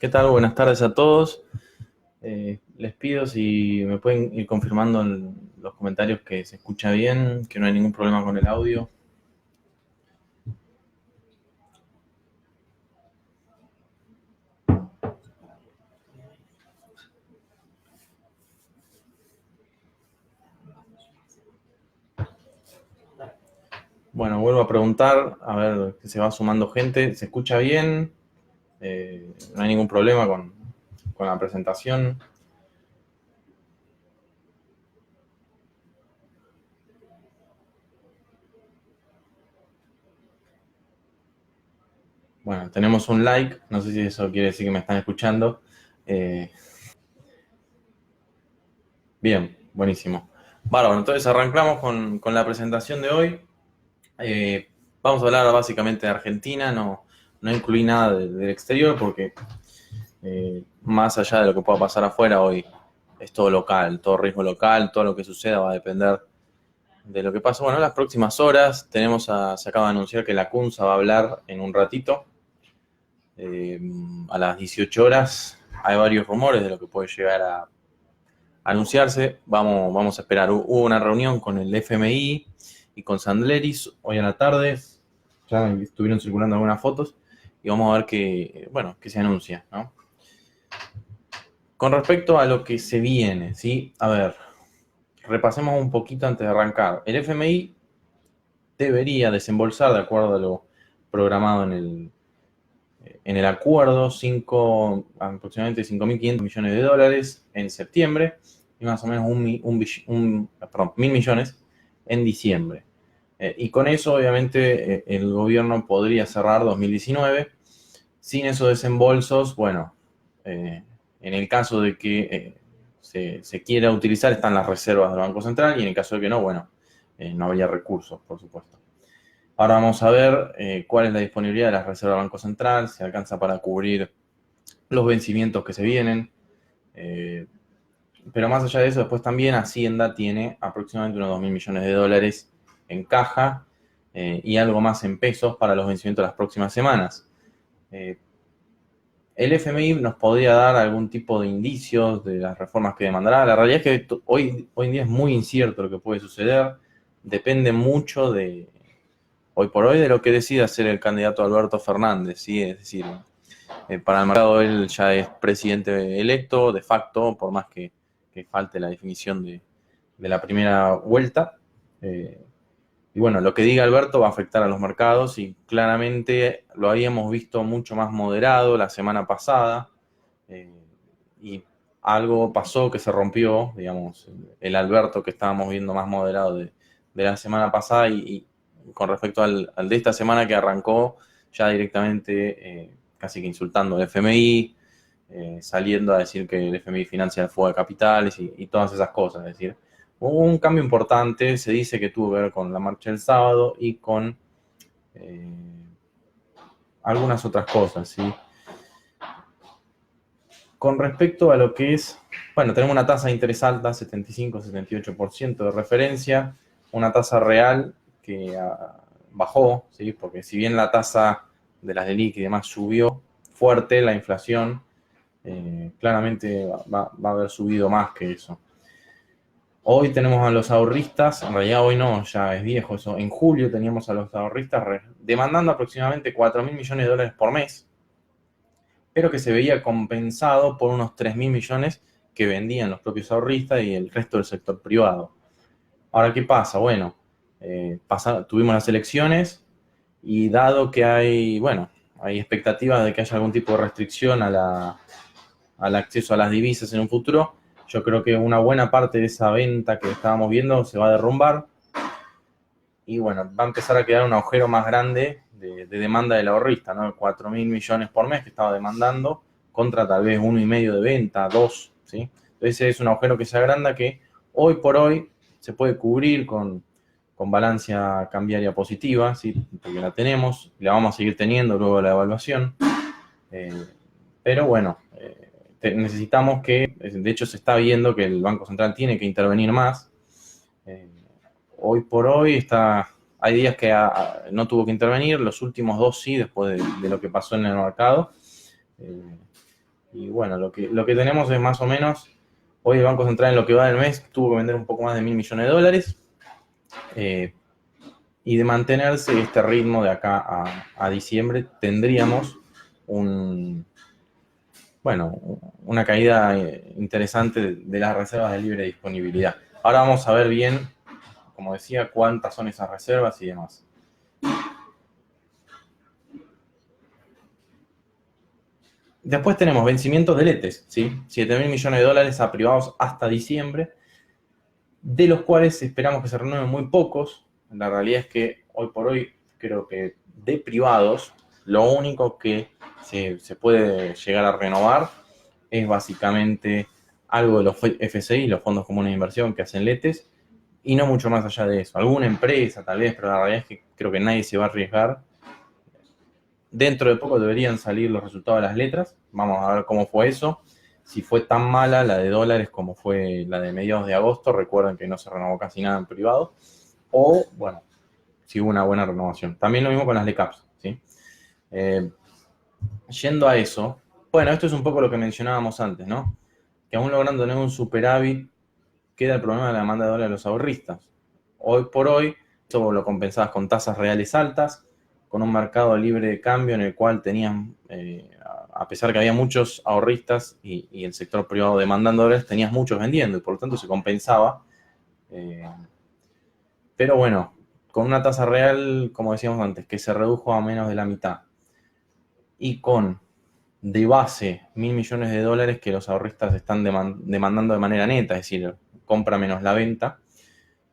¿Qué tal? Buenas tardes a todos. Les pido si me pueden ir confirmando en los comentarios que se escucha bien, que no hay ningún problema con el audio. Bueno, vuelvo a preguntar, a ver que se va sumando gente. ¿Se escucha bien? No hay ningún problema con la presentación. Bueno, tenemos un like, no sé si eso quiere decir que me están escuchando. Eh, Bien, buenísimo. Bárbaro, entonces arrancamos con la presentación de hoy. Eh, Vamos a hablar básicamente de Argentina, no incluí nada del exterior porque más allá de lo que pueda pasar afuera, hoy es todo local, todo riesgo local, todo lo que suceda va a depender de lo que pasa. Bueno, en las próximas horas se acaba de anunciar que la CUNSA va a hablar en un ratito, eh, a las 18 horas. Hay varios rumores de lo que puede llegar a anunciarse. Vamos a esperar. Hubo una reunión con el FMI y con Sandleris hoy a la tarde. Ya estuvieron circulando algunas fotos y vamos a ver qué se anuncia, ¿no? Con respecto a lo que se viene, ¿sí? A ver, repasemos un poquito antes de arrancar. El FMI debería desembolsar, de acuerdo a lo programado en el acuerdo, aproximadamente 5.500 millones de dólares en septiembre y más o menos 1.000 millones en diciembre. Y con eso, obviamente, el gobierno podría cerrar 2019. Sin esos desembolsos, bueno, en el caso de que se quiera utilizar, están las reservas del Banco Central y en el caso de que no, bueno, no habría recursos, por supuesto. Ahora vamos a ver cuál es la disponibilidad de las reservas del Banco Central, si alcanza para cubrir los vencimientos que se vienen. Eh, pero más allá de eso, después también Hacienda tiene aproximadamente unos 2.000 millones de dólares en caja y algo más en pesos para los vencimientos de las próximas semanas. Eh, el FMI nos podría dar algún tipo de indicios de las reformas que demandará. La realidad es que hoy en día es muy incierto lo que puede suceder. Depende mucho hoy por hoy, de lo que decida hacer el candidato Alberto Fernández, ¿sí? Es decir, para el mercado él ya es presidente electo, de facto, por más que falte la definición de la primera vuelta. Eh, y bueno, lo que diga Alberto va a afectar a los mercados y claramente lo habíamos visto mucho más moderado la semana pasada eh, y algo pasó que se rompió, digamos, el Alberto que estábamos viendo más moderado de la semana pasada y con respecto al de esta semana que arrancó ya directamente casi que insultando al FMI, saliendo a decir que el FMI financia el fuego de capitales y todas esas cosas. Es decir, hubo un cambio importante, se dice que tuvo que ver con la marcha del sábado y con eh, algunas otras cosas, ¿sí? Con respecto a lo que es, bueno, tenemos una tasa de interés alta, 75-78% de referencia, una tasa real que bajó, ¿sí? Porque si bien la tasa de las LELIQ y demás subió fuerte, la inflación claramente va a haber subido más que eso. Hoy tenemos a los ahorristas, en realidad hoy no, ya es viejo eso. En julio teníamos a los ahorristas demandando aproximadamente 4.000 millones de dólares por mes, pero que se veía compensado por unos 3.000 millones que vendían los propios ahorristas y el resto del sector privado. Ahora, ¿qué pasa? Bueno, tuvimos las elecciones y dado que hay expectativas de que haya algún tipo de restricción al acceso a las divisas en un futuro, yo creo que una buena parte de esa venta que estábamos viendo se va a derrumbar y bueno, va a empezar a quedar un agujero más grande de demanda del ahorrista, ¿no? 4.000 millones por mes que estaba demandando contra tal vez 1,5 de venta, 2, ¿sí? Entonces es un agujero que se agranda que hoy por hoy se puede cubrir con balanza cambiaria positiva, ¿sí? Porque la tenemos, la vamos a seguir teniendo luego de la evaluación. Eh, pero bueno, necesitamos de hecho se está viendo que el Banco Central tiene que intervenir más. Eh, Hoy por hoy hay días que no tuvo que intervenir, los últimos dos sí, después de lo que pasó en el mercado. Eh, Y bueno, lo que tenemos es más o menos, hoy el Banco Central en lo que va del mes tuvo que vender un poco más de 1.000 millones de dólares. Y de mantenerse este ritmo de acá a diciembre, tendríamos bueno, una caída interesante de las reservas de libre disponibilidad. Ahora vamos a ver bien, como decía, cuántas son esas reservas y demás. Después tenemos vencimientos de letes, ¿sí? 7.000 millones de dólares a privados hasta diciembre, de los cuales esperamos que se renueven muy pocos. La realidad es que hoy por hoy creo que de privados lo único que se puede llegar a renovar es básicamente algo de los FCI, los fondos comunes de inversión que hacen letes, y no mucho más allá de eso. Alguna empresa tal vez, pero la realidad es que creo que nadie se va a arriesgar. Dentro de poco deberían salir los resultados de las letras. Vamos a ver cómo fue eso. Si fue tan mala la de dólares como fue la de mediados de agosto, recuerden que no se renovó casi nada en privado. O, bueno, si hubo una buena renovación. También lo mismo con las LECAPs, ¿sí? Yendo a eso, bueno, esto es un poco lo que mencionábamos antes, ¿no? Que aún logrando tener un superávit, queda el problema de la demanda de dólares de los ahorristas. Hoy por hoy, eso lo compensabas con tasas reales altas, con un mercado libre de cambio en el cual tenían, a pesar que había muchos ahorristas y el sector privado demandando dólares, tenías muchos vendiendo y por lo tanto se compensaba. Pero bueno, con una tasa real, como decíamos antes, que se redujo a menos de la mitad y con de base 1.000 millones de dólares que los ahorristas están demandando de manera neta, es decir, compra menos la venta,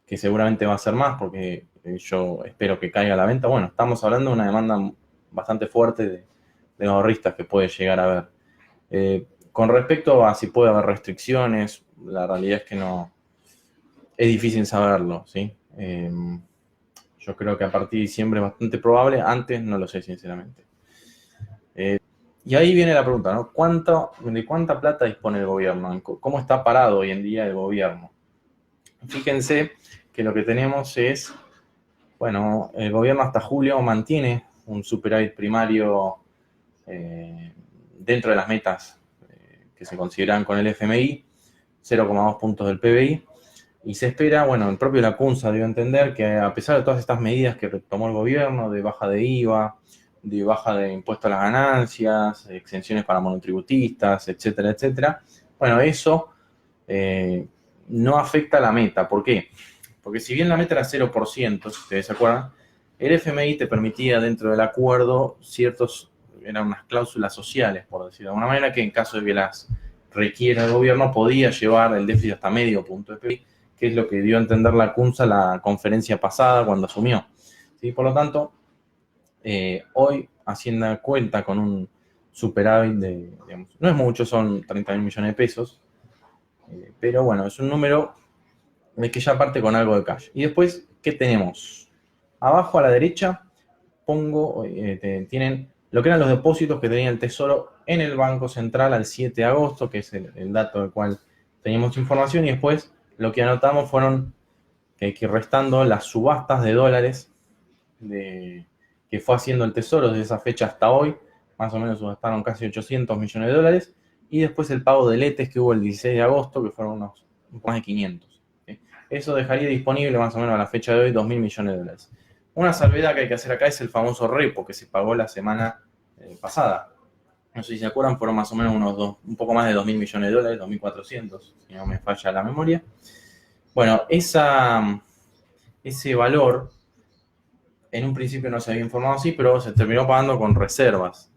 que seguramente va a ser más porque yo espero que caiga la venta. Bueno, estamos hablando de una demanda bastante fuerte de los ahorristas que puede llegar a haber. Con respecto a si puede haber restricciones, la realidad es que no, es difícil saberlo, ¿sí? Yo creo que a partir de diciembre es bastante probable, antes no lo sé sinceramente. Y ahí viene la pregunta, ¿no? ¿De cuánta plata dispone el gobierno? ¿Cómo está parado hoy en día el gobierno? Fíjense que lo que tenemos es, bueno, el gobierno hasta julio mantiene un superávit primario dentro de las metas que se consideran con el FMI, 0,2 puntos del PBI, y se espera, bueno, el propio Lacunza dio a entender que a pesar de todas estas medidas que tomó el gobierno, de baja de IVA, de baja de impuesto a las ganancias, exenciones para monotributistas, etcétera, etcétera, bueno, eso no afecta a la meta. ¿Por qué? Porque si bien la meta era 0%, si ustedes se acuerdan, el FMI te permitía dentro del acuerdo eran unas cláusulas sociales, por decirlo de alguna manera, que en caso de que las requiera el gobierno podía llevar el déficit hasta medio punto de PIB, que es lo que dio a entender la CUNSA la conferencia pasada cuando asumió. ¿Sí? Por lo tanto, hoy Hacienda cuenta con un superávit de, digamos, no es mucho, son 30.000 millones de pesos, pero bueno, es un número de que ya parte con algo de cash. Y después, ¿qué tenemos? Abajo a la derecha tienen lo que eran los depósitos que tenía el Tesoro en el Banco Central al 7 de agosto, que es el dato del cual teníamos información, y después lo que anotamos fueron que restando las subastas de dólares que fue haciendo el Tesoro desde esa fecha hasta hoy, más o menos subastaron casi 800 millones de dólares, y después el pago de letes que hubo el 16 de agosto, que fueron un poco más de 500. ¿Sí? Eso dejaría disponible más o menos a la fecha de hoy 2.000 millones de dólares. Una salvedad que hay que hacer acá es el famoso repo que se pagó la semana pasada. No sé si se acuerdan, fueron más o menos un poco más de 2.000 millones de dólares, 2.400, si no me falla la memoria. Bueno, ese valor en un principio no se había informado así, pero se terminó pagando con reservas.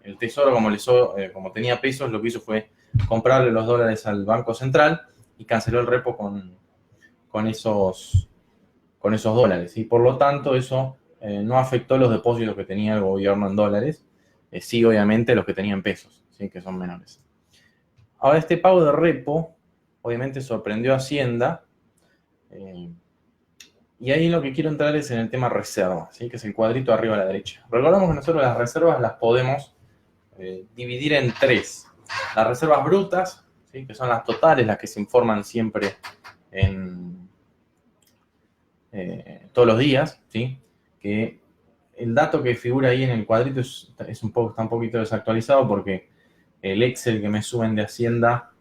El Tesoro, como tenía pesos, lo que hizo fue comprarle los dólares al Banco Central y canceló el repo con esos dólares. Y por lo tanto, eso no afectó los depósitos que tenía el gobierno en dólares. Sí, obviamente, los que tenían pesos, ¿sí? Que son menores. Ahora, este pago de repo, obviamente, sorprendió a Hacienda. Y ahí lo que quiero entrar es en el tema reservas, ¿sí? Que es el cuadrito arriba a la derecha. Recordemos que nosotros las reservas las podemos dividir en tres. Las reservas brutas, ¿sí? Que son las totales, las que se informan siempre todos los días, ¿sí? Que el dato que figura ahí en el cuadrito está un poquito desactualizado porque el Excel que me suben de Hacienda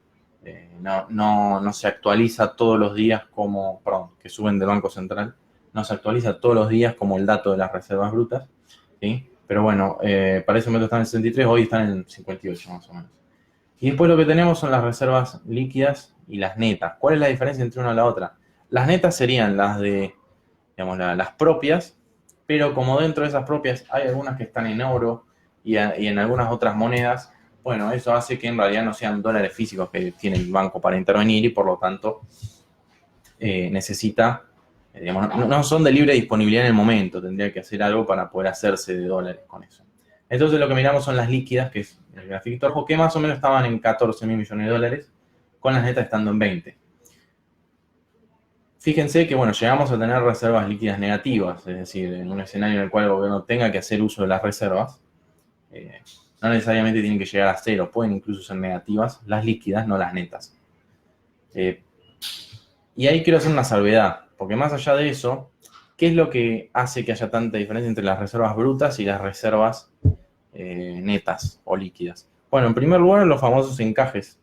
no se actualiza todos los días como, perdón, que suben del Banco Central, no se actualiza todos los días como el dato de las reservas brutas, ¿sí? Pero bueno, para ese momento están en 63, hoy están en 58 más o menos. Y después lo que tenemos son las reservas líquidas y las netas. ¿Cuál es la diferencia entre una y la otra? Las netas serían las de, digamos, las propias, pero como dentro de esas propias hay algunas que están en oro y en algunas otras monedas, bueno, eso hace que en realidad no sean dólares físicos que tiene el banco para intervenir y por lo tanto necesita, digamos, no son de libre disponibilidad en el momento, tendría que hacer algo para poder hacerse de dólares con eso. Entonces lo que miramos son las líquidas, que es el grafiquito rojo, que más o menos estaban en 14 mil millones de dólares, con las netas estando en 20. Fíjense que, bueno, llegamos a tener reservas líquidas negativas, es decir, en un escenario en el cual el gobierno tenga que hacer uso de las reservas, no necesariamente tienen que llegar a cero, pueden incluso ser negativas, las líquidas, no las netas. Y ahí quiero hacer una salvedad, porque más allá de eso, ¿qué es lo que hace que haya tanta diferencia entre las reservas brutas y las reservas netas o líquidas? Bueno, en primer lugar, los famosos encajes.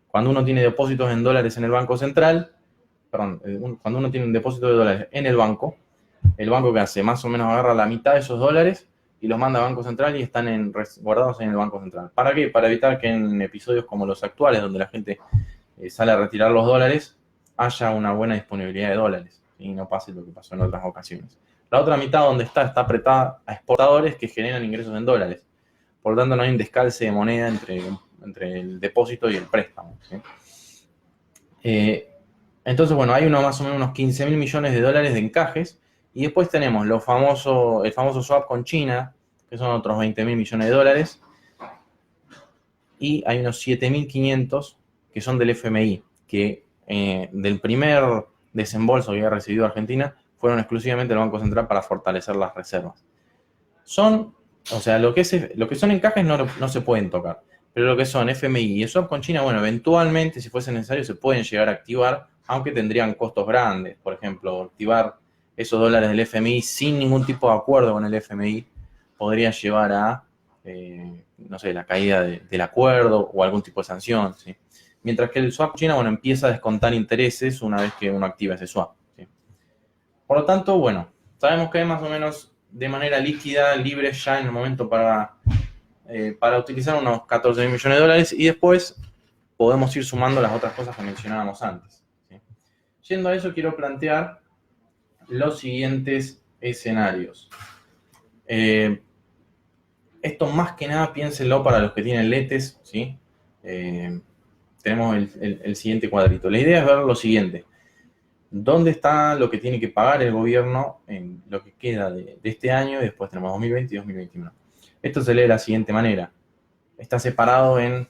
Cuando uno tiene depósitos en dólares en el Banco Central, cuando uno tiene un depósito de dólares en el banco que hace más o menos agarra la mitad de esos dólares y los manda al Banco Central y están guardados en el Banco Central. ¿Para qué? Para evitar que en episodios como los actuales, donde la gente sale a retirar los dólares, haya una buena disponibilidad de dólares y no pase lo que pasó en otras ocasiones. La otra mitad donde está apretada a exportadores que generan ingresos en dólares. Por lo tanto, no hay un descalce de moneda entre el depósito y el préstamo, ¿sí? Entonces, bueno, hay más o menos unos 15 mil millones de dólares de encajes. Y después tenemos el famoso swap con China, que son otros 20 mil millones de dólares. Y hay unos 7.500 que son del FMI, que del primer desembolso que había recibido Argentina, fueron exclusivamente del Banco Central para fortalecer las reservas. Lo que son encajes no se pueden tocar, pero lo que son FMI y el swap con China, bueno, eventualmente, si fuese necesario, se pueden llegar a activar, aunque tendrían costos grandes. Por ejemplo, activar esos dólares del FMI sin ningún tipo de acuerdo con el FMI podría llevar a, la caída del acuerdo o algún tipo de sanción, ¿sí? Mientras que el swap China, bueno, empieza a descontar intereses una vez que uno activa ese swap, ¿sí? Por lo tanto, bueno, sabemos que hay más o menos de manera líquida, libre ya en el momento para utilizar unos 14 mil millones de dólares y después podemos ir sumando las otras cosas que mencionábamos antes, ¿sí? Yendo a eso, quiero plantear los siguientes escenarios. Esto más que nada piénsenlo para los que tienen letes, ¿sí? Tenemos el siguiente cuadrito. La idea es ver lo siguiente. ¿Dónde está lo que tiene que pagar el gobierno en lo que queda de este año? Y después tenemos 2020 y 2021. Esto se lee de la siguiente manera. Está separado en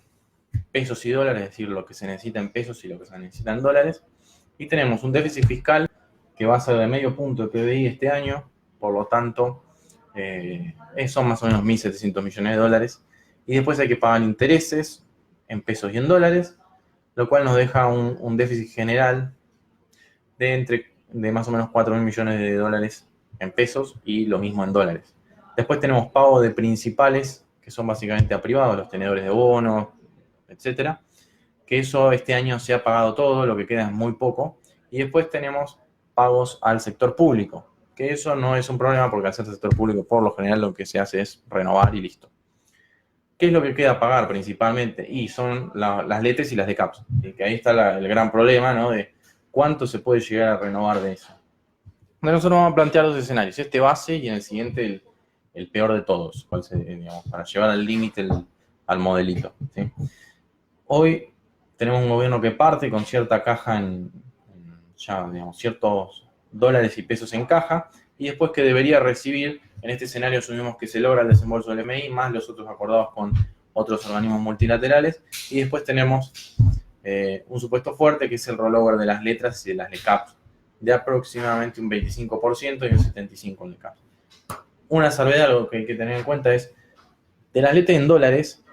pesos y dólares, es decir, lo que se necesita en pesos y lo que se necesita en dólares. Y tenemos un déficit fiscal que va a ser de medio punto de PBI este año, por lo tanto, son más o menos 1.700 millones de dólares. Y después hay que pagar intereses en pesos y en dólares, lo cual nos deja un déficit general de más o menos 4.000 millones de dólares en pesos y lo mismo en dólares. Después tenemos pago de principales, que son básicamente a privados, los tenedores de bonos, etcétera, que eso este año se ha pagado todo, lo que queda es muy poco. Y después tenemos pagos al sector público, que eso no es un problema porque al ser sector público por lo general lo que se hace es renovar y listo. ¿Qué es lo que queda a pagar principalmente? Y son las LETES y las DECAPS, que ahí está el gran problema, ¿no? De cuánto se puede llegar a renovar de eso. Nosotros vamos a plantear dos escenarios, este base y en el siguiente el peor de todos, para llevar al límite al modelito, ¿sí? Hoy tenemos un gobierno que parte con cierta caja ciertos dólares y pesos en caja, y después que debería recibir, en este escenario asumimos que se logra el desembolso del MI, más los otros acordados con otros organismos multilaterales, y después tenemos un supuesto fuerte que es el rollover de las letras y de las LECAPs, de aproximadamente un 25% y un 75% en LECAPs. Una salvedad, algo que hay que tener en cuenta es, de las letras en dólares,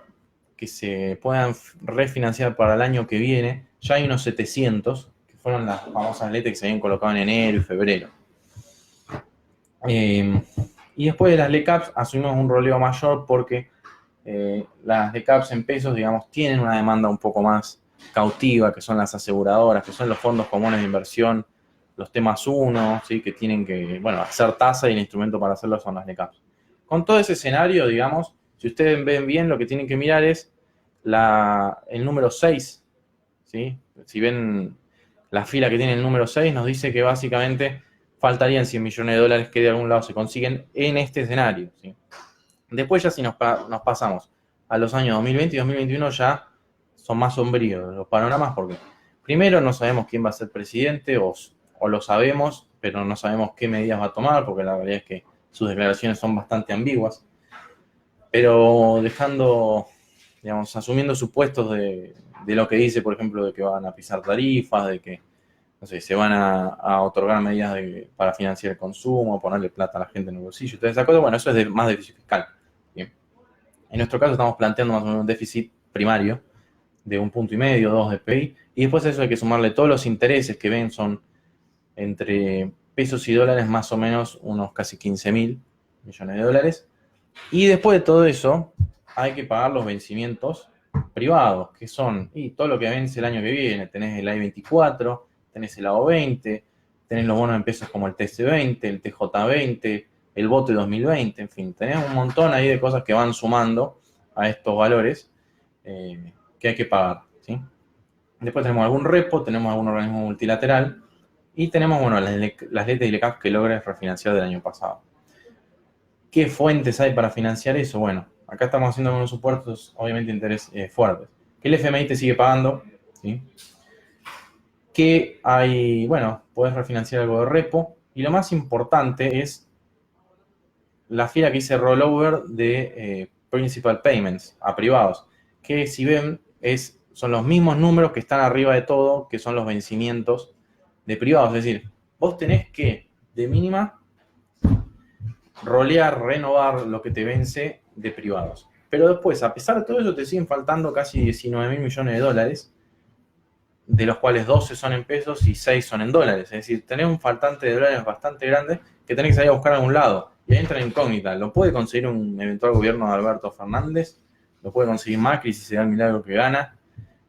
que se puedan refinanciar para el año que viene, ya hay unos 700, que fueron las famosas letras que se habían colocado en enero y febrero. Y después de las LECAPs asumimos un roleo mayor porque Las de CAPS en pesos, digamos, tienen una demanda un poco más cautiva, que son las aseguradoras, que son los fondos comunes de inversión, los temas 1, ¿sí? Que tienen que, bueno, hacer tasa y el instrumento para hacerlo son las de CAPS. Con todo ese escenario, digamos, si ustedes ven bien, lo que tienen que mirar es el número 6, ¿sí? Si ven la fila que tiene el número 6, nos dice que básicamente faltarían 100 millones de dólares que de algún lado se consiguen en este escenario, ¿sí? Después ya si nos pasamos a los años 2020 y 2021 ya son más sombríos los panoramas porque primero no sabemos quién va a ser presidente o lo sabemos, pero no sabemos qué medidas va a tomar porque la realidad es que sus declaraciones son bastante ambiguas. Pero dejando, digamos, asumiendo supuestos de lo que dice, por ejemplo, de que van a pisar tarifas, de que, no sé, se van a otorgar medidas para financiar el consumo, ponerle plata a la gente en el bolsillo, toda esa cosa, bueno, eso es más déficit fiscal. Bien. En nuestro caso estamos planteando más o menos un déficit primario de 1,5 puntos, 2 de PIB, y después a eso hay que sumarle todos los intereses que ven, son entre pesos y dólares más o menos unos casi 15.000 millones de dólares. Y después de todo eso, hay que pagar los vencimientos privados, que son y todo lo que vence el año que viene. Tenés el I-24, tenés el AO20, tenés los bonos en pesos como el TC20, el TJ20, el bote 2020, en fin, tenés un montón ahí de cosas que van sumando a estos valores que hay que pagar, ¿sí? Después tenemos algún repo, tenemos algún organismo multilateral y tenemos, bueno, las letras de ILECAF que logres refinanciar del año pasado. ¿Qué fuentes hay para financiar eso? Bueno, acá estamos haciendo unos supuestos, obviamente, interés fuertes. Que el FMI te sigue pagando, ¿sí? Que hay, bueno, puedes refinanciar algo de repo. Y lo más importante es la fila que dice rollover de principal payments a privados. Que si ven, son los mismos números que están arriba de todo, que son los vencimientos de privados. Es decir, vos tenés que, de mínima, rolear, renovar lo que te vence de privados. Pero después, a pesar de todo eso, te siguen faltando casi 19.000 millones de dólares, de los cuales 12 son en pesos y 6 son en dólares. Es decir, tenés un faltante de dólares bastante grande que tenés que salir a buscar a algún lado. Y ahí entra la incógnita. ¿Lo puede conseguir un eventual gobierno de Alberto Fernández? ¿Lo puede conseguir Macri si se da el milagro que gana?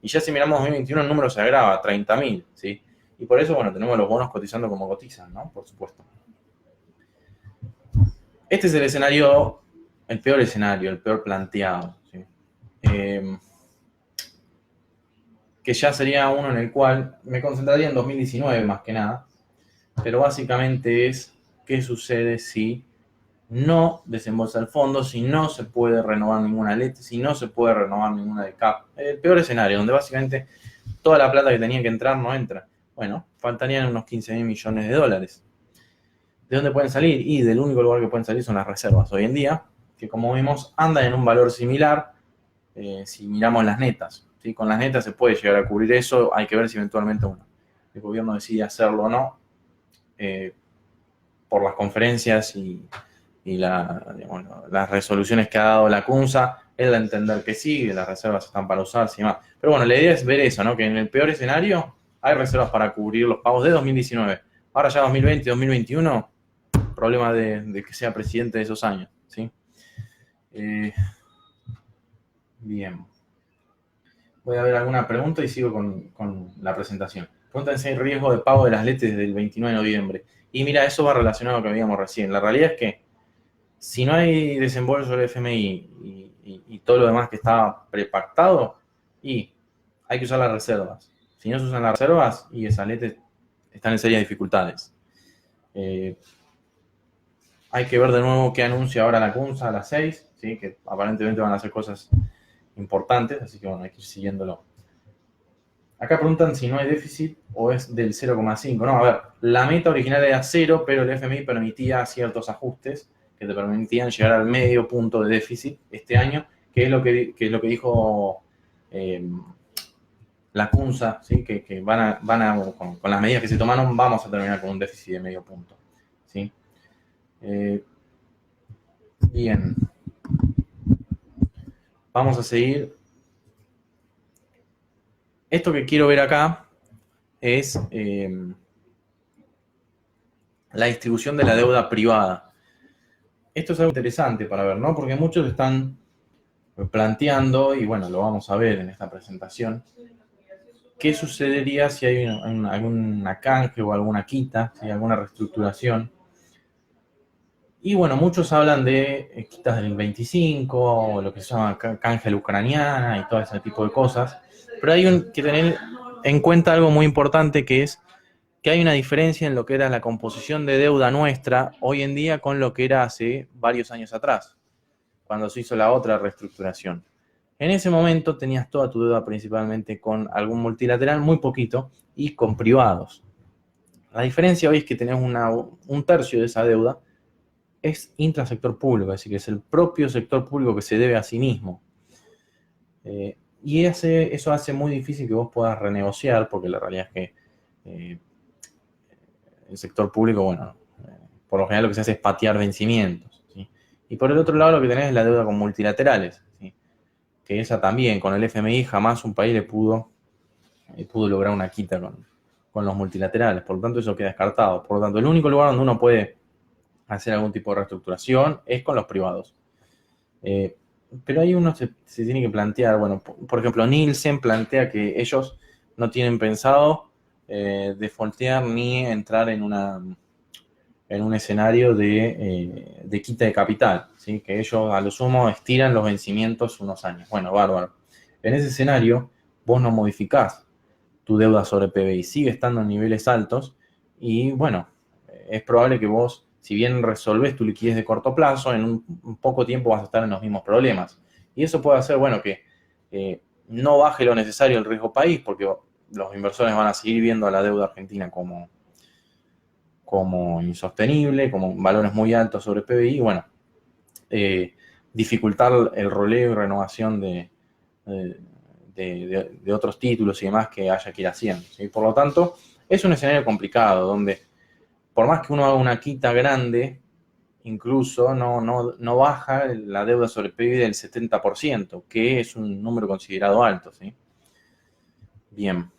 Y ya si miramos 2021 el número se agrava, 30.000, ¿sí? Y por eso, bueno, tenemos los bonos cotizando como cotizan, ¿no? Por supuesto. Este es el escenario, el peor escenario, el peor planteado, ¿sí? Que ya sería uno en el cual me concentraría en 2019 más que nada, pero básicamente es qué sucede si no desembolsa el fondo, si no se puede renovar ninguna LETE, si no se puede renovar ninguna de CAP. El peor escenario, donde básicamente toda la plata que tenía que entrar no entra. Bueno, faltarían unos 15.000 millones de dólares. ¿De dónde pueden salir? Y del único lugar que pueden salir son las reservas hoy en día, que como vimos andan en un valor similar si miramos las netas. ¿Sí? Con las netas se puede llegar a cubrir eso, hay que ver si eventualmente el gobierno decide hacerlo o no, por las conferencias y las resoluciones que ha dado la CUNSA, es de entender que sí, las reservas están para usarse y más. Pero bueno, la idea es ver eso, ¿no? Que en el peor escenario hay reservas para cubrir los pagos de 2019. Ahora ya 2020, 2021, problema de que sea presidente de esos años, ¿sí? Bien. Voy a ver alguna pregunta y sigo con la presentación. Preguntan si hay riesgo de pago de las LETES desde el 29 de noviembre. Y mira, eso va relacionado a lo que veíamos recién. La realidad es que si no hay desembolso del FMI y todo lo demás que está prepactado, y hay que usar las reservas. Si no se usan las reservas, y esas LETES están en serias dificultades. Hay que ver de nuevo qué anuncia ahora la CUNSA a las 6, ¿sí? Que aparentemente van a hacer cosas importantes, así que bueno, hay que ir siguiéndolo. Acá preguntan si no hay déficit o es del 0,5. No, a ver, la meta original era 0, pero el FMI permitía ciertos ajustes que te permitían llegar al medio punto de déficit este año, que es lo que dijo la CUNSA, ¿sí? Que con las medidas que se tomaron vamos a terminar con un déficit de medio punto, ¿sí? Bien. Vamos a seguir. Esto que quiero ver acá es la distribución de la deuda privada. Esto es algo interesante para ver, ¿no? Porque muchos están planteando, y bueno, lo vamos a ver en esta presentación, qué sucedería si hay alguna canje o alguna quita, si hay alguna reestructuración. Y bueno, muchos hablan de quitas del 25, o lo que se llama canje ucraniana y todo ese tipo de cosas, pero hay que tener en cuenta algo muy importante, que es que hay una diferencia en lo que era la composición de deuda nuestra hoy en día con lo que era hace varios años atrás, cuando se hizo la otra reestructuración. En ese momento tenías toda tu deuda principalmente con algún multilateral, muy poquito, y con privados. La diferencia hoy es que tenés un tercio de esa deuda es intrasector público, es decir, que es el propio sector público que se debe a sí mismo. Y eso hace muy difícil que vos puedas renegociar, porque la realidad es que el sector público, bueno, por lo general lo que se hace es patear vencimientos, ¿sí? Y por el otro lado lo que tenés es la deuda con multilaterales, ¿sí? Que esa también, con el FMI, jamás un país le pudo lograr una quita con los multilaterales. Por lo tanto, eso queda descartado. Por lo tanto, el único lugar donde uno puede hacer algún tipo de reestructuración es con los privados. Pero ahí uno se tiene que plantear, bueno, por ejemplo, Nielsen plantea que ellos no tienen pensado defaultear ni entrar en un escenario de quita de capital, ¿sí? Que ellos a lo sumo estiran los vencimientos unos años. Bueno, bárbaro. En ese escenario, vos no modificás tu deuda sobre PBI, sigue estando en niveles altos y bueno, es probable que vos, si bien resolvés tu liquidez de corto plazo, en un poco tiempo vas a estar en los mismos problemas. Y eso puede hacer, bueno, que no baje lo necesario el riesgo país, porque los inversores van a seguir viendo a la deuda argentina como insostenible, como valores muy altos sobre PBI, y bueno, dificultar el roleo y renovación de otros títulos y demás que haya que ir haciendo, ¿sí? Por lo tanto, es un escenario complicado, donde por más que uno haga una quita grande, incluso no baja la deuda sobre PIB del 70%, que es un número considerado alto, ¿sí? Bien.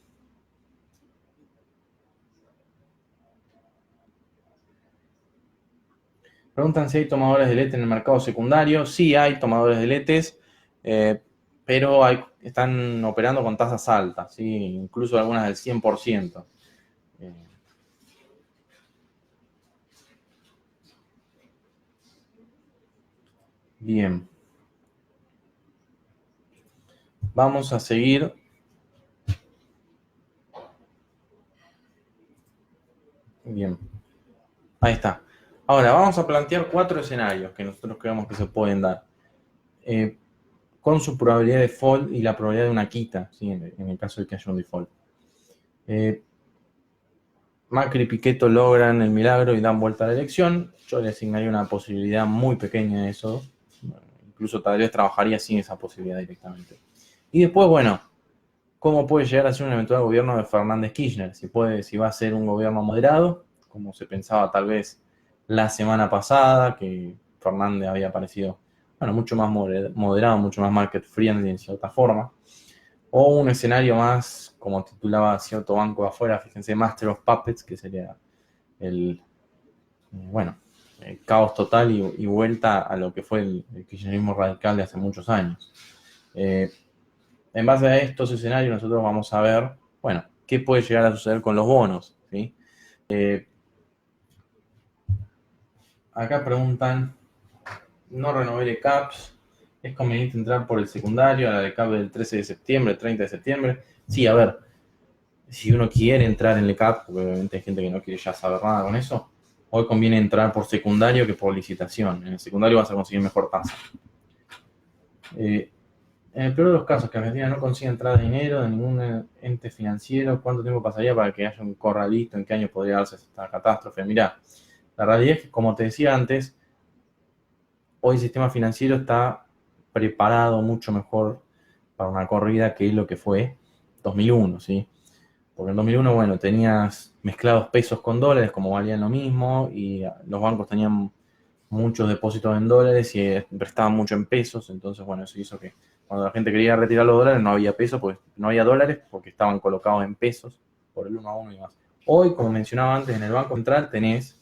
Preguntan si hay tomadores de LETE en el mercado secundario. Sí hay tomadores de LETEs, pero están operando con tasas altas, ¿sí? Incluso algunas del 100%. Bien. Vamos a seguir. Bien. Ahí está. Ahora, vamos a plantear 4 escenarios que nosotros creemos que se pueden dar. Con su probabilidad de default y la probabilidad de una quita, ¿sí? En el caso de que haya un default. Macri y Pichetto logran el milagro y dan vuelta a la elección. Yo le asignaría una posibilidad muy pequeña de eso. Incluso tal vez trabajaría sin esa posibilidad directamente. Y después, bueno, ¿cómo puede llegar a ser un eventual gobierno de Fernández Kirchner? Si va a ser un gobierno moderado, como se pensaba tal vez la semana pasada, que Fernández había aparecido, bueno, mucho más moderado, mucho más market friendly en cierta forma. O un escenario más, como titulaba cierto banco de afuera, fíjense, Master of Puppets, que sería el caos total y vuelta a lo que fue el kirchnerismo radical de hace muchos años. En base a estos escenarios nosotros vamos a ver, bueno, qué puede llegar a suceder con los bonos, ¿sí? Acá preguntan, no renové el CAPS, ¿es conveniente entrar por el secundario a la de CAP del 13 de septiembre, 30 de septiembre? Sí, a ver, si uno quiere entrar en el CAP, porque obviamente hay gente que no quiere ya saber nada con eso, hoy conviene entrar por secundario que por licitación. En el secundario vas a conseguir mejor tasa. En el peor de los casos, que Argentina no consiga entrada de dinero de ningún ente financiero, ¿cuánto tiempo pasaría para que haya un corralito? ¿En qué año podría darse esta catástrofe? Mirá, la realidad es que, como te decía antes, hoy el sistema financiero está preparado mucho mejor para una corrida que lo que fue 2001, ¿sí? Porque en 2001, bueno, tenías mezclados pesos con dólares, como valían lo mismo, y los bancos tenían muchos depósitos en dólares y prestaban mucho en pesos, entonces, bueno, eso hizo que cuando la gente quería retirar los dólares no había pesos, pues no había dólares porque estaban colocados en pesos por el 1 a 1 y más. Hoy, como mencionaba antes, en el Banco Central tenés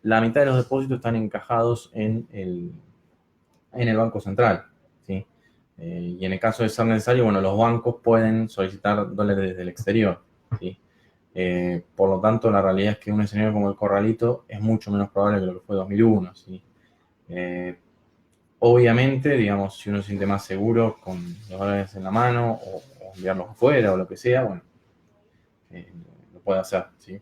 la mitad de los depósitos están encajados en el Banco Central, ¿sí? Y en el caso de ser necesario, bueno, los bancos pueden solicitar dólares desde el exterior, ¿sí? Por lo tanto, la realidad es que un escenario como el Corralito es mucho menos probable que lo que fue 2001, ¿sí? Obviamente, digamos, si uno se siente más seguro con los dólares en la mano o enviarlos afuera o lo que sea, bueno, lo puede hacer, ¿sí?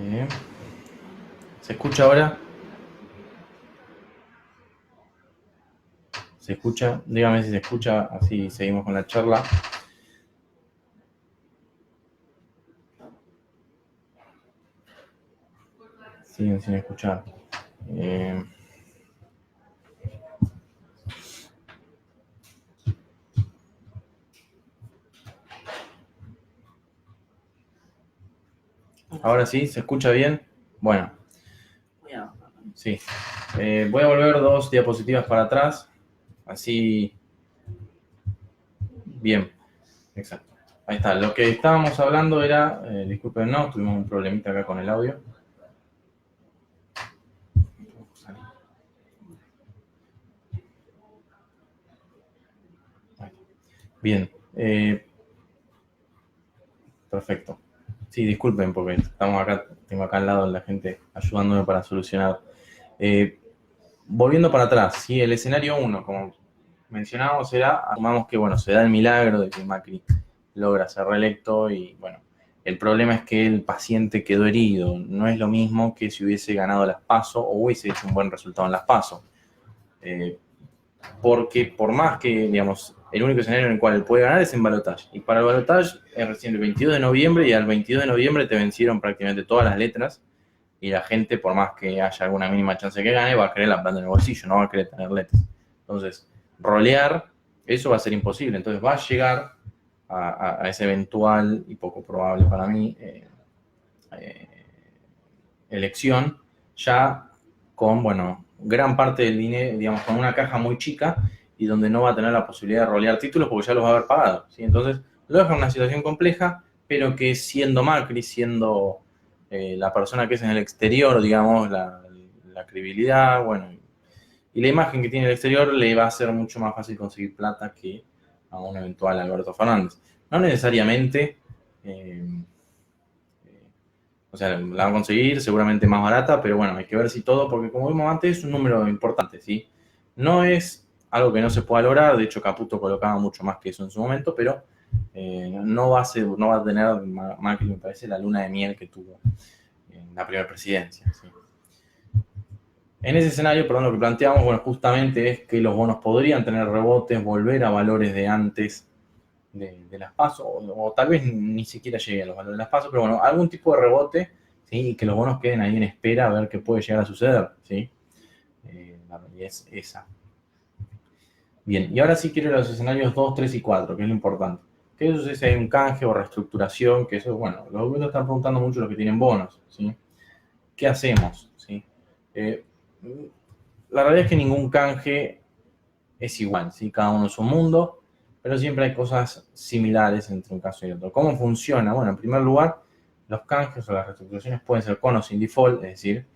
Eh, ¿Se escucha ahora? ¿Se escucha? Dígame si se escucha, así seguimos con la charla. Siguen sin escuchar. Eh, Ahora sí, ¿se escucha bien? Bueno, sí. Voy a volver 2 diapositivas para atrás. Así, bien, exacto. Ahí está. Lo que estábamos hablando era, disculpen, no, tuvimos un problemita acá con el audio. Bien, perfecto. Sí, disculpen porque estamos acá, tengo acá al lado la gente ayudándome para solucionar. Eh, Volviendo para atrás, ¿sí? El escenario 1, como mencionábamos, era, asumamos que, bueno, se da el milagro de que Macri logra ser reelecto y, bueno, el problema es que el paciente quedó herido. No es lo mismo que si hubiese ganado las PASO o hubiese hecho un buen resultado en las PASO. Porque por más que, digamos, el único escenario en el cual él puede ganar es en balotaje. Y para el balotaje es recién el 22 de noviembre y al 22 de noviembre te vencieron prácticamente todas las letras y la gente, por más que haya alguna mínima chance de que gane, va a querer la plata en el bolsillo, no va a querer tener letras. Entonces, rolear, eso va a ser imposible. Entonces va a llegar a ese eventual y poco probable para mí elección ya con, bueno, gran parte del dinero, digamos, con una caja muy chica y donde no va a tener la posibilidad de rolear títulos porque ya los va a haber pagado, ¿sí? Entonces, lo deja en una situación compleja, pero que siendo Macri, siendo la persona que es en el exterior, digamos, la credibilidad, bueno, y la imagen que tiene el exterior le va a ser mucho más fácil conseguir plata que a un eventual Alberto Fernández. No necesariamente, o sea, la va a conseguir seguramente más barata, pero bueno, hay que ver si todo, porque como vimos antes, es un número importante, ¿sí? No es algo que no se pueda lograr, de hecho Caputo colocaba mucho más que eso en su momento, pero no va a tener Macri, me parece, la luna de miel que tuvo en la primera presidencia, ¿sí? En ese escenario, perdón, lo que planteamos, bueno, justamente es que los bonos podrían tener rebotes, volver a valores de antes de las PASO, o tal vez ni siquiera llegue a los valores de las PASO, pero bueno, algún tipo de rebote, ¿sí? Y que los bonos queden ahí en espera a ver qué puede llegar a suceder, ¿sí? La realidad es esa. Bien, y ahora sí quiero los escenarios 2, 3 y 4, que es lo importante. ¿Qué sucede si hay un canje o reestructuración? Que eso, bueno, los gobiernos están preguntando mucho los que tienen bonos, ¿sí? ¿Qué hacemos? ¿Sí? La realidad es que ningún canje es igual, ¿sí? Cada uno es un mundo, pero siempre hay cosas similares entre un caso y otro. ¿Cómo funciona? Bueno, en primer lugar, los canjes o las reestructuraciones pueden ser con o sin default, es decir,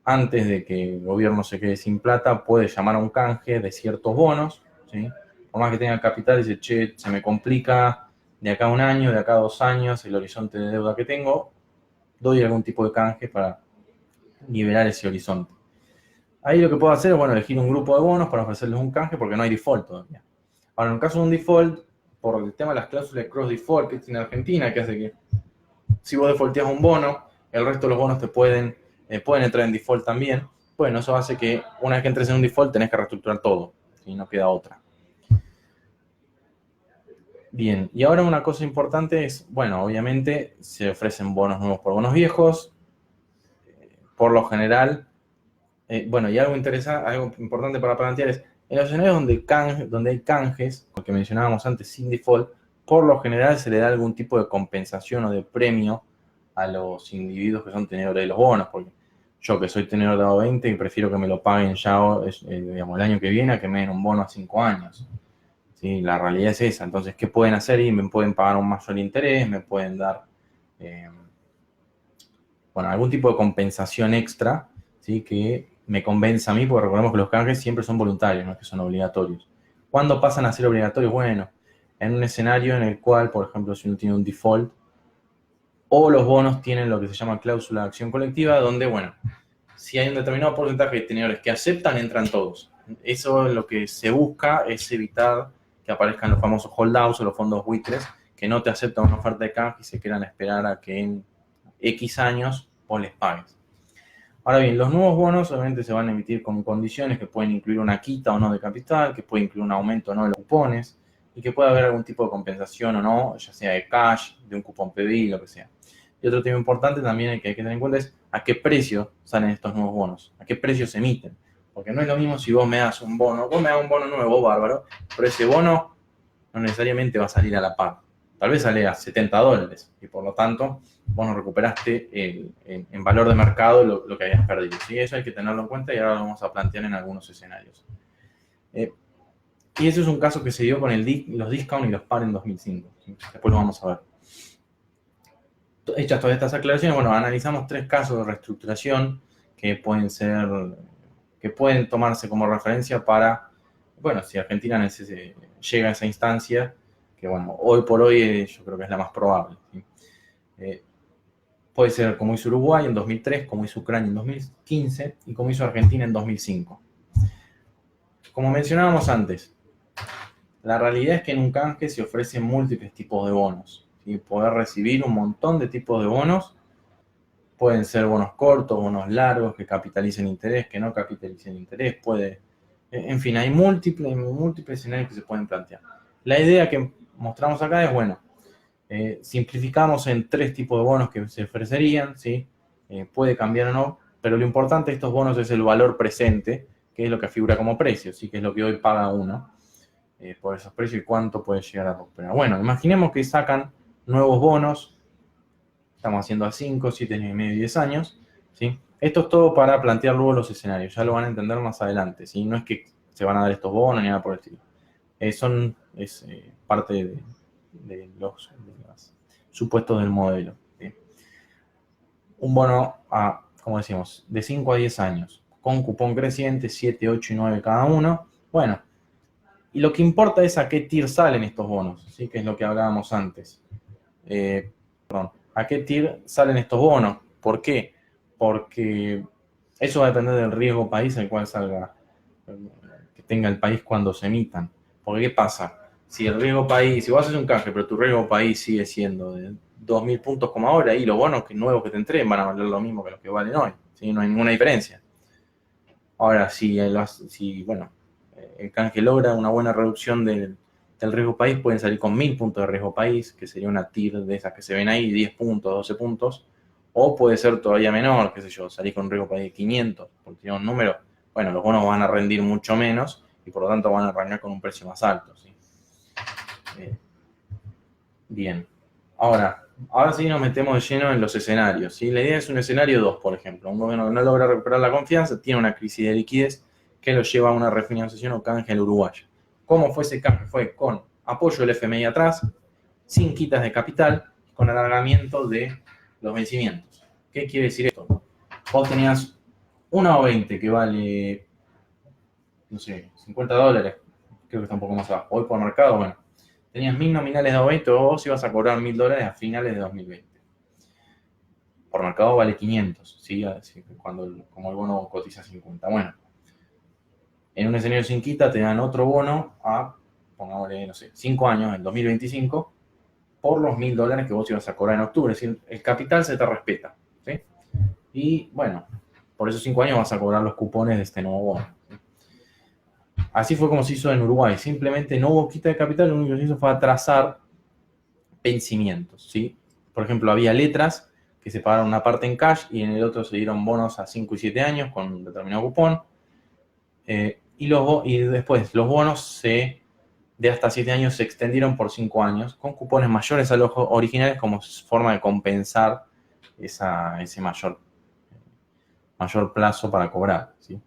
antes de que el gobierno se quede sin plata, puede llamar a un canje de ciertos bonos, ¿sí? Por más que tenga capital, dice, che, se me complica de acá a un año, de acá a 2 años, el horizonte de deuda que tengo, doy algún tipo de canje para liberar ese horizonte. Ahí lo que puedo hacer es, bueno, elegir un grupo de bonos para ofrecerles un canje porque no hay default todavía. Ahora, en el caso de un default, por el tema de las cláusulas de cross default que tiene Argentina, que hace que si vos defaulteas un bono, el resto de los bonos te pueden entrar en default también. Bueno, eso hace que una vez que entres en un default tenés que reestructurar todo y no queda otra. Bien, y ahora una cosa importante es, bueno, obviamente se ofrecen bonos nuevos por bonos viejos. Por lo general, bueno, y algo interesante, algo importante para plantear es, en los escenarios donde hay canjes, lo que mencionábamos antes, sin default, por lo general se le da algún tipo de compensación o de premio a los individuos que son tenedores de los bonos, porque yo que soy tenedor de A20 y prefiero que me lo paguen ya digamos, el año que viene a que me den un bono a 5 años. ¿Sí? La realidad es esa. Entonces, ¿qué pueden hacer? Y me pueden pagar un mayor interés, me pueden dar bueno, algún tipo de compensación extra, ¿sí? Que me convenza a mí, porque recordemos que los canjes siempre son voluntarios, no es que son obligatorios. ¿Cuándo pasan a ser obligatorios? Bueno, en un escenario en el cual, por ejemplo, si uno tiene un default, o los bonos tienen lo que se llama cláusula de acción colectiva, donde, bueno, si hay un determinado porcentaje de tenedores que aceptan, entran todos. Eso es lo que se busca, es evitar que aparezcan los famosos holdouts o los fondos buitres que no te aceptan una oferta de canje y se quieran esperar a que en X años vos les pagues. Ahora bien, los nuevos bonos obviamente se van a emitir con condiciones que pueden incluir una quita o no de capital, que puede incluir un aumento o no de los cupones, y que puede haber algún tipo de compensación o no, ya sea de cash, de un cupón PBI, lo que sea. Y otro tema importante también que hay que tener en cuenta es a qué precio salen estos nuevos bonos, a qué precio se emiten. Porque no es lo mismo si vos me das un bono, vos me das un bono nuevo, bárbaro, pero ese bono no necesariamente va a salir a la par. Tal vez sale a $70 y por lo tanto vos no recuperaste en valor de mercado lo que habías perdido. ¿Sí? Eso hay que tenerlo en cuenta y ahora lo vamos a plantear en algunos escenarios. Y eso es un caso que se dio con los discount y los par en 2005. ¿Sí? Después lo vamos a ver. Hechas todas estas aclaraciones, bueno, analizamos 3 casos de reestructuración que pueden tomarse como referencia para, bueno, si Argentina llega a esa instancia, que bueno, hoy por hoy yo creo que es la más probable. ¿Sí? Puede ser como hizo Uruguay en 2003, como hizo Ucrania en 2015 y como hizo Argentina en 2005. Como mencionábamos antes, la realidad es que en un canje se ofrecen múltiples tipos de bonos. ¿Sí? Poder recibir un montón de tipos de bonos. Pueden ser bonos cortos, bonos largos, que capitalicen interés, que no capitalicen interés. En fin, hay múltiples escenarios que se pueden plantear. La idea que mostramos acá es, bueno, simplificamos en 3 tipos de bonos que se ofrecerían, ¿sí? Puede cambiar o no, pero lo importante de estos bonos es el valor presente, que es lo que figura como precio, ¿sí? Que es lo que hoy paga uno por esos precios y cuánto puede llegar a recuperar. Bueno, imaginemos que sacan nuevos bonos, estamos haciendo a 5, 7 años y medio, 10 años, ¿sí? Esto es todo para plantear luego los escenarios, ya lo van a entender más adelante, ¿sí? No es que se van a dar estos bonos ni nada por el estilo. Es parte de los supuestos del modelo, ¿sí? Un bono a, como decimos, de 5 a 10 años, con cupón creciente, 7, 8 y 9 cada uno. Bueno, y lo que importa es a qué tier salen estos bonos, ¿sí? Que es lo que hablábamos antes. ¿A qué tier salen estos bonos? ¿Por qué? Porque eso va a depender del riesgo país al cual salga, que tenga el país cuando se emitan. Porque ¿qué pasa? Si el riesgo país, si vos haces un canje, pero tu riesgo país sigue siendo de 2.000 puntos como ahora, y los bonos nuevos que te entreguen van a valer lo mismo que los que valen hoy, ¿sí? No hay ninguna diferencia. Ahora, si bueno, el canje logra una buena reducción del riesgo país, pueden salir con 1.000 puntos de riesgo país, que sería una TIR de esas que se ven ahí, 10 puntos, 12 puntos, o puede ser todavía menor, qué sé yo, salir con un riesgo país de 500, porque tiene un número, bueno, los bonos van a rendir mucho menos y por lo tanto van a arrancar con un precio más alto, ¿sí? Bien. Ahora sí nos metemos de lleno en los escenarios, ¿sí? La idea es un escenario 2, por ejemplo. Un gobierno que no logra recuperar la confianza, tiene una crisis de liquidez que lo lleva a una refinanciación o canje al uruguayo. ¿Cómo fue ese canje? Fue con apoyo del FMI atrás, sin quitas de capital, con alargamiento de los vencimientos. ¿Qué quiere decir esto? Vos tenías una O20 que vale, no sé, $50, creo que está un poco más abajo. Hoy por mercado, bueno, tenías 1.000 nominales de O20 o vos ibas a cobrar $1.000 a finales de 2020. Por mercado vale 500, ¿sí? Como el bono cotiza 50. Bueno, en un escenario sin quita te dan otro bono a, pongámosle, no sé, 5 años, en 2025, por los $1.000 que vos ibas a cobrar en octubre. Es decir, el capital se te respeta, ¿sí? Y bueno, por esos 5 años vas a cobrar los cupones de este nuevo bono, ¿sí? Así fue como se hizo en Uruguay. Simplemente no hubo quita de capital, lo único que se hizo fue atrasar vencimientos, ¿sí? Por ejemplo, había letras que se pagaron una parte en cash y en el otro se dieron bonos a 5 y 7 años con un determinado cupón. Y después los bonos de hasta 7 años se extendieron por 5 años con cupones mayores a los originales como forma de compensar ese mayor plazo para cobrar, ¿sí?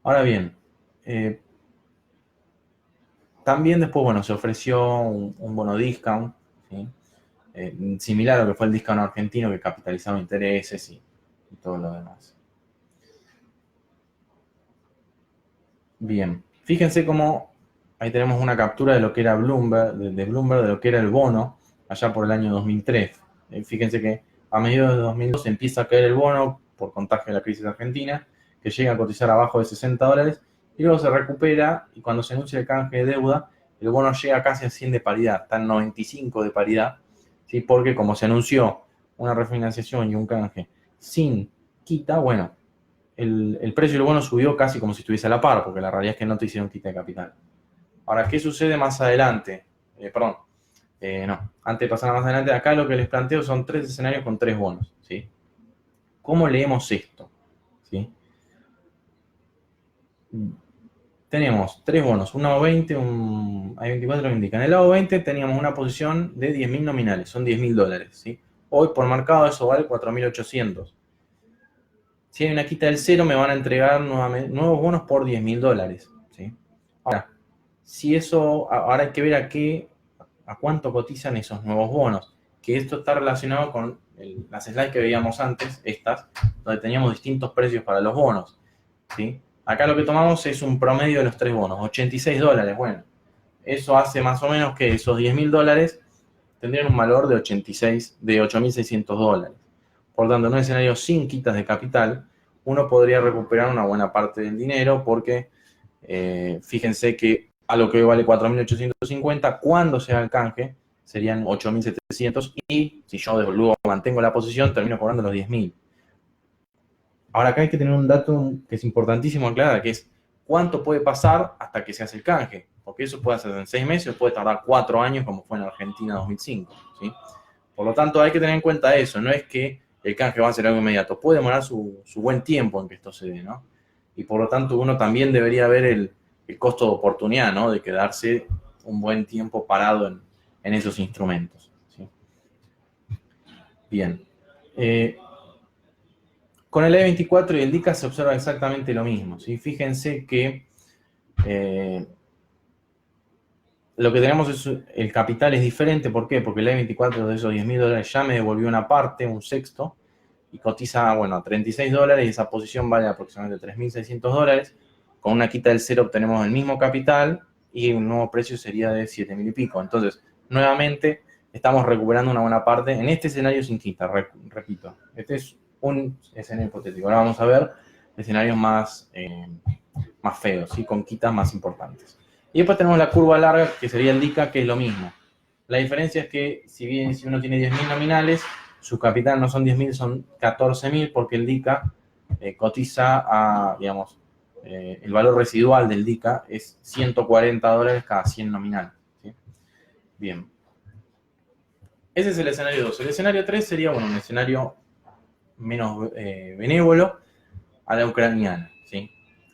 Ahora bien, también después, bueno, se ofreció un bono discount, ¿sí? Similar a lo que fue el discount argentino, que capitalizaba intereses y todo lo demás. Bien, fíjense cómo ahí tenemos una captura de lo que era Bloomberg, de Bloomberg, de lo que era el bono allá por el año 2003. Fíjense que a mediados de 2002 empieza a caer el bono por contagio de la crisis argentina, que llega a cotizar abajo de $60 y luego se recupera, y cuando se anuncia el canje de deuda, el bono llega casi a 100 de paridad, está en 95 de paridad, ¿sí? Porque como se anunció una refinanciación y un canje sin quita, bueno, el precio del bono subió casi como si estuviese a la par, porque la realidad es que no te hicieron quita de capital. Ahora, ¿qué sucede más adelante? Antes de pasar más adelante, acá lo que les planteo son 3 escenarios con 3 bonos, ¿sí? ¿Cómo leemos esto? ¿Sí? Tenemos 3 bonos, un O20, hay 24 que indican. En el O20 teníamos una posición de 10.000 nominales, son $10.000, ¿sí? Hoy por mercado eso vale 4.800. Si hay una quita del cero, me van a entregar nuevos bonos por $10.000, ¿sí? Ahora, ahora hay que ver a cuánto cotizan esos nuevos bonos, que esto está relacionado con las slides que veíamos antes, donde teníamos distintos precios para los bonos, ¿sí? Acá lo que tomamos es un promedio de los 3 bonos, $86. Bueno, eso hace más o menos que esos $10.000 tendrían un valor de $8.600. Por tanto, en un escenario sin quitas de capital, uno podría recuperar una buena parte del dinero porque fíjense que a lo que hoy vale 4.850, cuando se haga el canje, serían 8.700 y si yo luego mantengo la posición, termino cobrando los 10.000. Ahora acá hay que tener un dato que es importantísimo aclarar, que es cuánto puede pasar hasta que se hace el canje. porque eso puede hacerse en 6 meses o puede tardar 4 años, como fue en Argentina 2005, ¿sí? Por lo tanto, hay que tener en cuenta eso, no es que el canje va a ser algo inmediato, puede demorar su buen tiempo en que esto se dé, ¿no? Y por lo tanto, uno también debería ver el costo de oportunidad, ¿no? De quedarse un buen tiempo parado en esos instrumentos, ¿sí? Bien. Con el E24 y el DICA se observa exactamente lo mismo, ¿sí? Fíjense que lo que tenemos es el capital es diferente. ¿Por qué? Porque el E24 de esos $10.000 ya me devolvió una parte, un sexto, y cotiza, bueno, a $36 y esa posición vale aproximadamente $3.600. Con una quita del cero obtenemos el mismo capital y un nuevo precio sería de 7.000 y pico. Entonces, nuevamente, estamos recuperando una buena parte en este escenario sin quita, repito. Este es un escenario hipotético. Ahora vamos a ver escenarios más feos, ¿sí? Con quitas más importantes. Y después tenemos la curva larga, que sería el DICA, que es lo mismo. La diferencia es que si uno tiene 10.000 nominales, su capital no son 10.000, son 14.000, porque el DICA cotiza a, digamos, el valor residual del DICA es $140 cada 100 nominales, ¿sí? Bien. Ese es el escenario 2. El escenario 3 sería, bueno, un escenario menos benévolo a la ucraniana, ¿sí?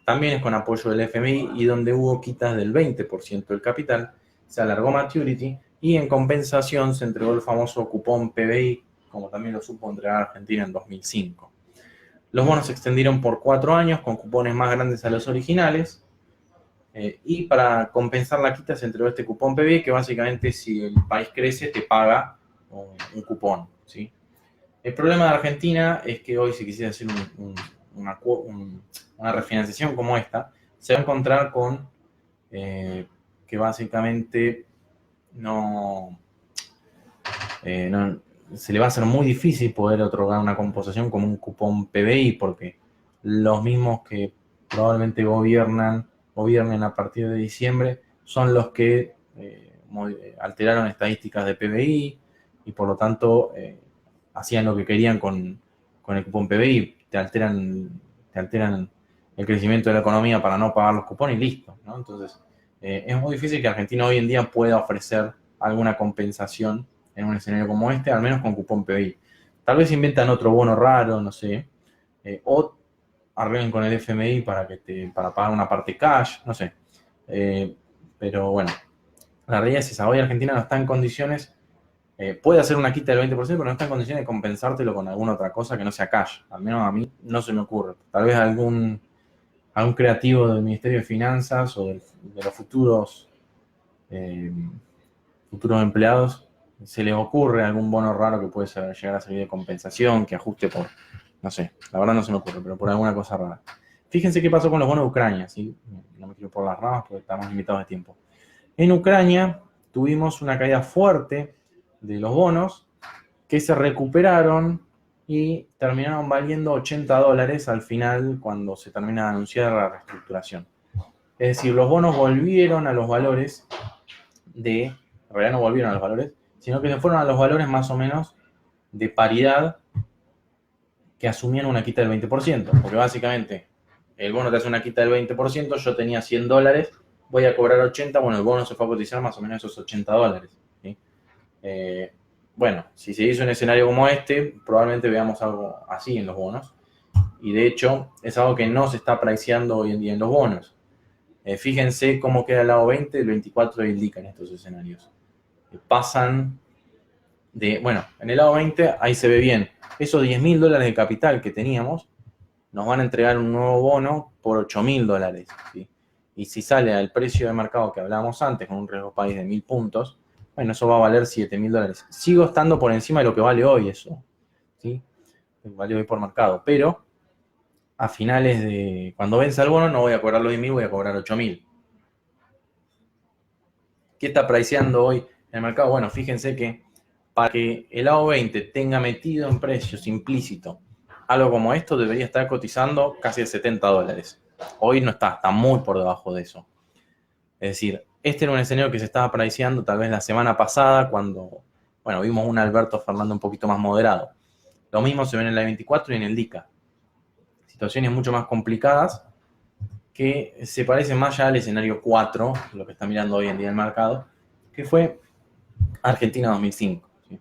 También es con apoyo del FMI y donde hubo quitas del 20% del capital, se alargó maturity y en compensación se entregó el famoso cupón PBI, como también lo supo entregar Argentina en 2005. Los bonos se extendieron por 4 años con cupones más grandes a los originales y para compensar la quita se entregó este cupón PBI que básicamente si el país crece te paga un cupón, ¿sí? El problema de Argentina es que hoy si quisiera hacer una refinanciación como esta, se va a encontrar con que básicamente no se le va a hacer muy difícil poder otorgar una compensación como un cupón PBI, porque los mismos que probablemente gobiernen a partir de diciembre son los que alteraron estadísticas de PBI y por lo tanto hacían lo que querían con el cupón PBI, te alteran el crecimiento de la economía para no pagar los cupones y listo, ¿no? Entonces, es muy difícil que Argentina hoy en día pueda ofrecer alguna compensación en un escenario como este, al menos con cupón PBI. Tal vez inventan otro bono raro, no sé, o arreglen con el FMI para pagar una parte cash, no sé. Pero bueno, la realidad es esa. Hoy Argentina no está en condiciones, puede hacer una quita del 20%, pero no está en condiciones de compensártelo con alguna otra cosa que no sea cash. Al menos a mí no se me ocurre. Tal vez algún creativo del Ministerio de Finanzas o de los futuros empleados se les ocurre algún bono raro que puede llegar a servir de compensación, que ajuste por, no sé, la verdad no se me ocurre, pero por alguna cosa rara. Fíjense qué pasó con los bonos de Ucrania, ¿sí? No me quiero por las ramas porque estamos limitados de tiempo. En Ucrania tuvimos una caída fuerte de los bonos que se recuperaron y terminaron valiendo $80 al final cuando se termina de anunciar la reestructuración. Es decir, los bonos volvieron a los valores en realidad no volvieron a los valores, sino que se fueron a los valores más o menos de paridad que asumían una quita del 20%, porque básicamente el bono te hace una quita del 20%, yo tenía $100, voy a cobrar 80, bueno, el bono se fue a cotizar más o menos esos $80, ¿sí? Bueno, si se hizo un escenario como este, probablemente veamos algo así en los bonos, y de hecho es algo que no se está priceando hoy en día en los bonos. Fíjense cómo queda el lado 20, el 24 y el DICA en estos escenarios. Pasan bueno, en el lado 20 ahí se ve bien. Esos $10.000 de capital que teníamos nos van a entregar un nuevo bono por $8.000, ¿sí? Y si sale al precio de mercado que hablábamos antes, con un riesgo país de 1.000 puntos, bueno, eso va a valer $7.000. Sigo estando por encima de lo que vale hoy eso, ¿sí? Vale hoy por mercado, pero a finales de, cuando venza el bono, no voy a cobrar los 10.000, voy a cobrar 8.000. ¿Qué está priceando hoy el mercado? Bueno, fíjense que para que el AO20 tenga metido en precios implícito algo como esto, debería estar cotizando casi $70. Hoy no está muy por debajo de eso. Es decir, este era un escenario que se estaba priceando tal vez la semana pasada cuando, bueno, vimos un Alberto Fernández un poquito más moderado. Lo mismo se ve en el E24 y en el DICA. Situaciones mucho más complicadas que se parece más ya al escenario 4, lo que está mirando hoy en día el mercado, que fue Argentina 2005. ¿Sí?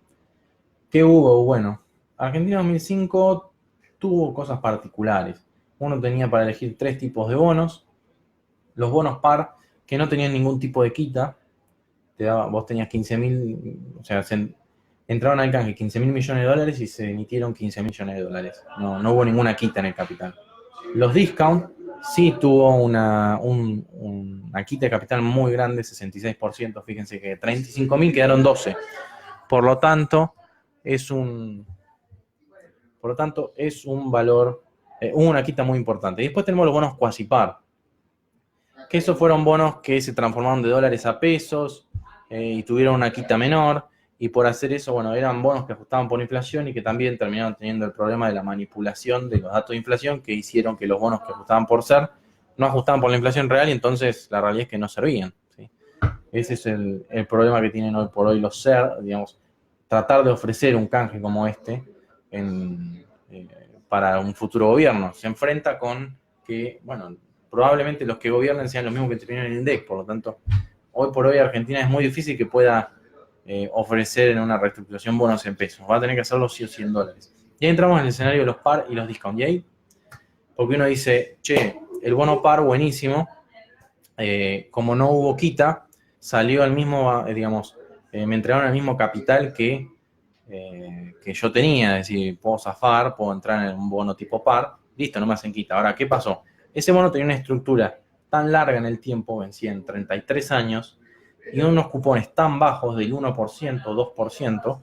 ¿Qué hubo? Bueno, Argentina 2005 tuvo cosas particulares. Uno tenía para elegir 3 tipos de bonos. Los bonos par, que no tenían ningún tipo de quita. Vos tenías 15.000, o sea, entraron al canje 15.000 millones de dólares y se emitieron 15 millones de dólares. No hubo ninguna quita en el capital. Los discount sí tuvo una quita de capital muy grande, 66%. Fíjense que 35.000 quedaron 12. Por lo tanto, es un valor, una quita muy importante. Y después tenemos los bonos quasi par, que esos fueron bonos que se transformaron de dólares a pesos y tuvieron una quita menor. Y por hacer eso, bueno, eran bonos que ajustaban por inflación y que también terminaron teniendo el problema de la manipulación de los datos de inflación, que hicieron que los bonos que ajustaban por ser no ajustaban por la inflación real, y entonces la realidad es que no servían. ¿Sí? Ese es el problema que tienen hoy por hoy los SER, digamos, tratar de ofrecer un canje como este para un futuro gobierno. Se enfrenta con que, bueno, probablemente los que gobiernen sean los mismos que terminan en el INDEC, por lo tanto, hoy por hoy Argentina es muy difícil que pueda ofrecer en una reestructuración bonos en pesos. Va a tener que hacerlo sí o sí en dólares. Y ahí entramos en el escenario de los par y los discount. Y ahí, porque uno dice, che, el bono par buenísimo, como no hubo quita, salió al mismo, digamos, me entregaron el mismo capital que yo tenía, es decir, puedo zafar, puedo entrar en un bono tipo par, listo, no me hacen quita. Ahora, ¿qué pasó? Ese bono tenía una estructura tan larga en el tiempo, vencía en 33 años, y unos cupones tan bajos del 1%, 2%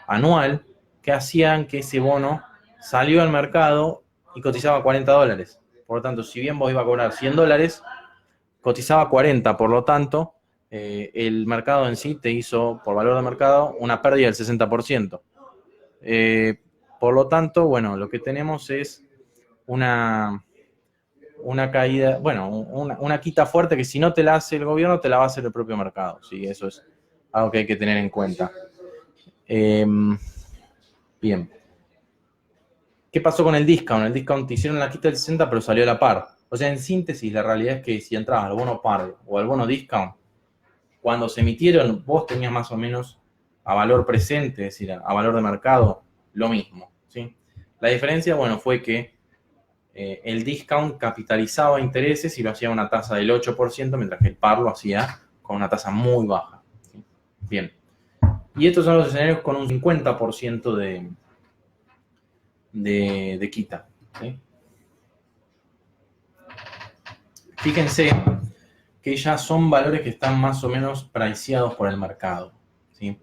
anual, que hacían que ese bono salió al mercado y cotizaba $40. Por lo tanto, si bien vos ibas a cobrar $100, cotizaba 40, por lo tanto, el mercado en sí te hizo, por valor de mercado, una pérdida del 60%. Por lo tanto, bueno, lo que tenemos es una caída, bueno, una quita fuerte que si no te la hace el gobierno, te la va a hacer el propio mercado. ¿Sí? Eso es algo que hay que tener en cuenta. Bien. ¿Qué pasó con el discount? El discount te hicieron la quita del 60, pero salió a la par. O sea, en síntesis, la realidad es que si entrabas al bono par o al bono discount, cuando se emitieron, vos tenías más o menos a valor presente, es decir, a valor de mercado, lo mismo. ¿Sí? La diferencia, bueno, fue que el discount capitalizaba intereses y lo hacía a una tasa del 8%, mientras que el par lo hacía con una tasa muy baja. ¿Sí? Bien. Y estos son los escenarios con un 50% de quita. ¿Sí? Fíjense que ya son valores que están más o menos priceados por el mercado. ¿Sí?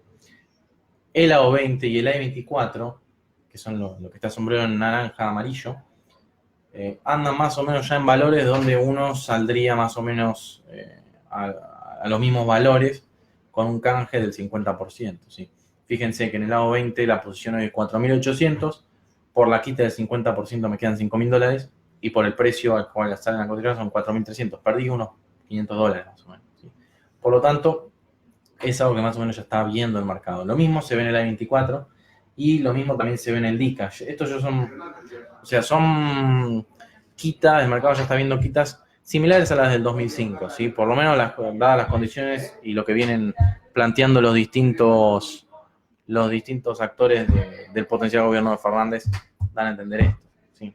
El AO20 y el AI24, que son lo que está sombrero en naranja, amarillo, andan más o menos ya en valores donde uno saldría más o menos a los mismos valores con un canje del 50%. ¿Sí? Fíjense que en el AO20 la posición hoy es 4.800, por la quita del 50% me quedan $5.000 y por el precio al cual salen a cotizar son 4.300. Perdí unos $500 más o menos. ¿Sí? Por lo tanto, es algo que más o menos ya está viendo el mercado. Lo mismo se ve en el AI24 y lo mismo también se ve en el DICA. Estos ya son quitas, el mercado ya está viendo quitas similares a las del 2005, ¿sí? Por lo menos dadas las condiciones y lo que vienen planteando los distintos actores del potencial gobierno de Fernández, dan a entender esto. ¿Sí?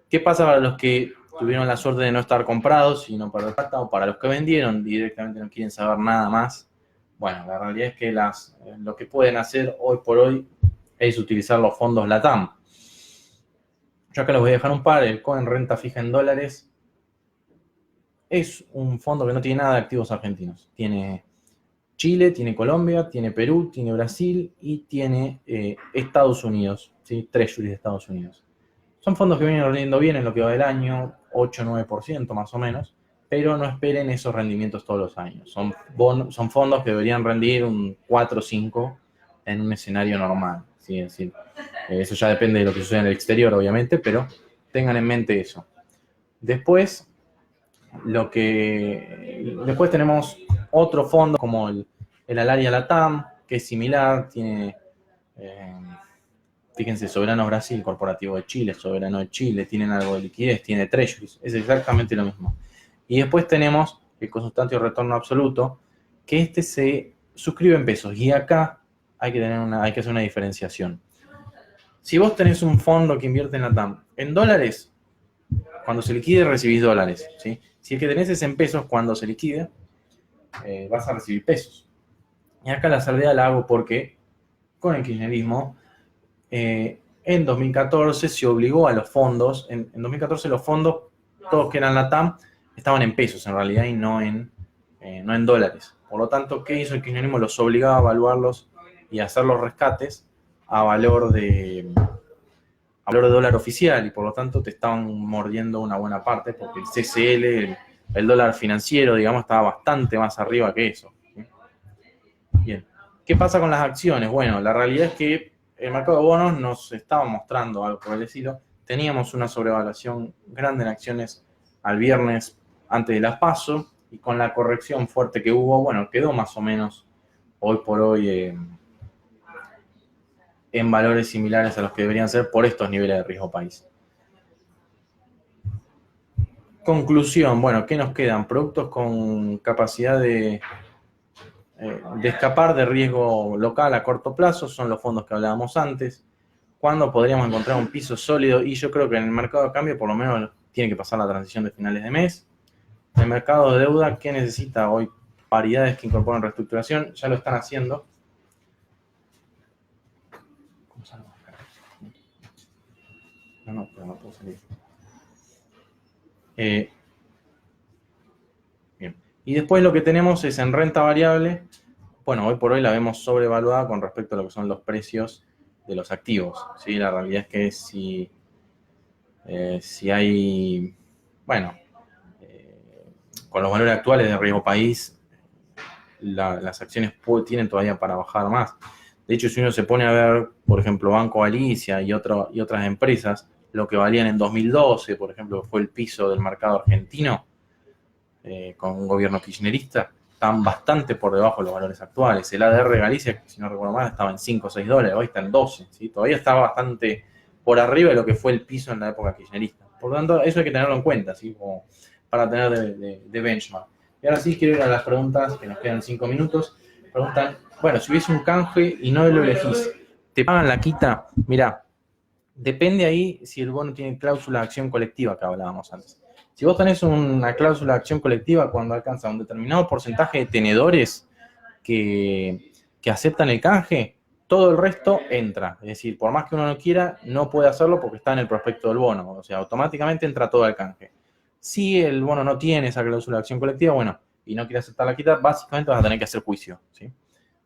¿Qué pasa para los que tuvieron la suerte de no estar comprados y no perder plata, o para los que vendieron directamente no quieren saber nada más? Bueno, la realidad es que lo que pueden hacer hoy por hoy es utilizar los fondos LATAM. Yo acá les voy a dejar un par. El Cohen Renta Fija en Dólares es un fondo que no tiene nada de activos argentinos. Tiene Chile, tiene Colombia, tiene Perú, tiene Brasil y tiene Estados Unidos, ¿sí? Treasury de Estados Unidos. Son fondos que vienen rendiendo bien en lo que va del año, 8-9% más o menos, pero no esperen esos rendimientos todos los años. Son fondos que deberían rendir un 4-5 en un escenario normal. ¿Sí? Es decir, eso ya depende de lo que suceda en el exterior, obviamente, pero tengan en mente eso. Después tenemos otro fondo como el Alaria Latam, que es similar, tiene Fíjense, Soberano Brasil, Corporativo de Chile, Soberano de Chile, tienen algo de liquidez, tiene Treasuries, es exactamente lo mismo. Y después tenemos el constante de retorno absoluto, que este se suscribe en pesos. Y acá hay que hacer una diferenciación. Si vos tenés un fondo que invierte en la TAM en dólares, cuando se liquide recibís dólares, ¿sí? Si el que tenés es en pesos, cuando se liquide, vas a recibir pesos. Y acá la salvedad la hago porque con el kirchnerismo, en 2014 se obligó a los fondos, en 2014 los fondos, todos que eran la TAM, estaban en pesos en realidad y no en dólares. Por lo tanto, ¿qué hizo el kirchnerismo? Los obligaba a evaluarlos y a hacer los rescates a valor de dólar oficial, y por lo tanto te estaban mordiendo una buena parte porque el CCL, el dólar financiero, digamos, estaba bastante más arriba que eso. ¿Sí? Bien. ¿Qué pasa con las acciones? Bueno, la realidad es que el mercado de bonos nos estaba mostrando algo por el estilo. Teníamos una sobrevaluación grande en acciones al viernes antes de las PASO, y con la corrección fuerte que hubo, bueno, quedó más o menos hoy por hoy en valores similares a los que deberían ser por estos niveles de riesgo país. Conclusión, bueno, ¿qué nos quedan? Productos con capacidad de escapar de riesgo local a corto plazo son los fondos que hablábamos antes. ¿Cuándo podríamos encontrar un piso sólido? Y yo creo que en el mercado de cambio por lo menos tiene que pasar la transición de finales de mes. El mercado de deuda, ¿qué necesita hoy? Paridades que incorporan reestructuración, ya lo están haciendo. ¿Cómo salgo acá? No, pero no puedo salir. Bien. Y después lo que tenemos es en renta variable. Bueno, hoy por hoy la vemos sobrevaluada con respecto a lo que son los precios de los activos. ¿Sí? La realidad es que si hay, bueno, con los valores actuales de riesgo país, las acciones tienen todavía para bajar más. De hecho, si uno se pone a ver, por ejemplo, Banco Galicia y otras empresas, lo que valían en 2012, por ejemplo, fue el piso del mercado argentino, con un gobierno kirchnerista, están bastante por debajo de los valores actuales. El ADR Galicia, si no recuerdo mal, estaba en 5 o 6 dólares, hoy está en 12, ¿sí? Todavía está bastante por arriba de lo que fue el piso en la época kirchnerista. Por lo tanto, eso hay que tenerlo en cuenta, ¿sí? Como para tener de benchmark. Y ahora sí quiero ir a las preguntas, que nos quedan 5 minutos. Preguntan, bueno, si hubiese un canje y no lo elegís, ¿te pagan la quita? Mirá, depende ahí si el bono tiene cláusula de acción colectiva que hablábamos antes. Si vos tenés una cláusula de acción colectiva cuando alcanza un determinado porcentaje de tenedores que aceptan el canje, todo el resto entra. Es decir, por más que uno no quiera, no puede hacerlo porque está en el prospecto del bono. O sea, automáticamente entra todo al canje. Si el bono no tiene esa cláusula de acción colectiva, bueno, y no quiere aceptar la quita, básicamente vas a tener que hacer juicio, ¿sí?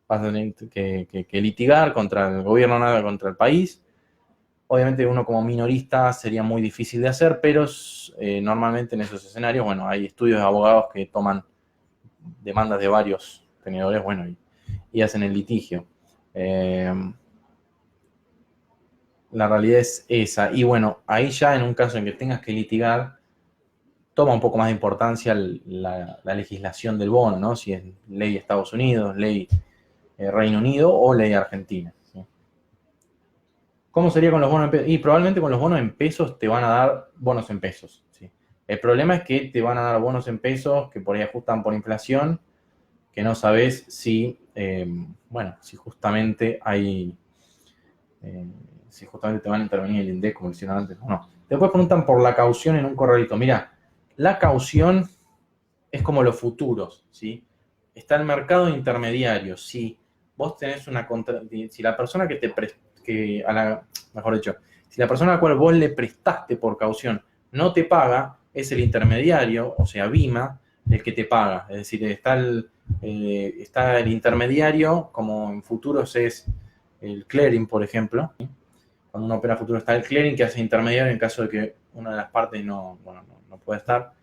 Vas a tener que litigar contra el gobierno, nada contra el país. Obviamente uno como minorista sería muy difícil de hacer, pero normalmente en esos escenarios, bueno, hay estudios de abogados que toman demandas de varios tenedores, bueno, y hacen el litigio. La realidad es esa. Y bueno, ahí ya en un caso en que tengas que litigar, toma un poco más de importancia la legislación del bono, ¿no? Si es ley Estados Unidos, ley Reino Unido o ley Argentina. ¿Sí? ¿Cómo sería con los bonos en pesos? Y probablemente con los bonos en pesos te van a dar bonos en pesos. ¿Sí? El problema es que te van a dar bonos en pesos que por ahí ajustan por inflación, que no sabes si, bueno, si justamente hay, si justamente te van a intervenir el INDEC como hicieron antes o no. Después preguntan por la caución en un corralito. Mira, la caución es como los futuros, ¿sí? Está el mercado intermediario. Si vos tenés si la persona que te mejor dicho, si la persona a la cual vos le prestaste por caución no te paga, es el intermediario, o sea, BIMA, el que te paga. Es decir, está el intermediario, como en futuros es el clearing, por ejemplo. Cuando uno opera futuro está el clearing, que hace intermediario en caso de que una de las partes no pueda estar.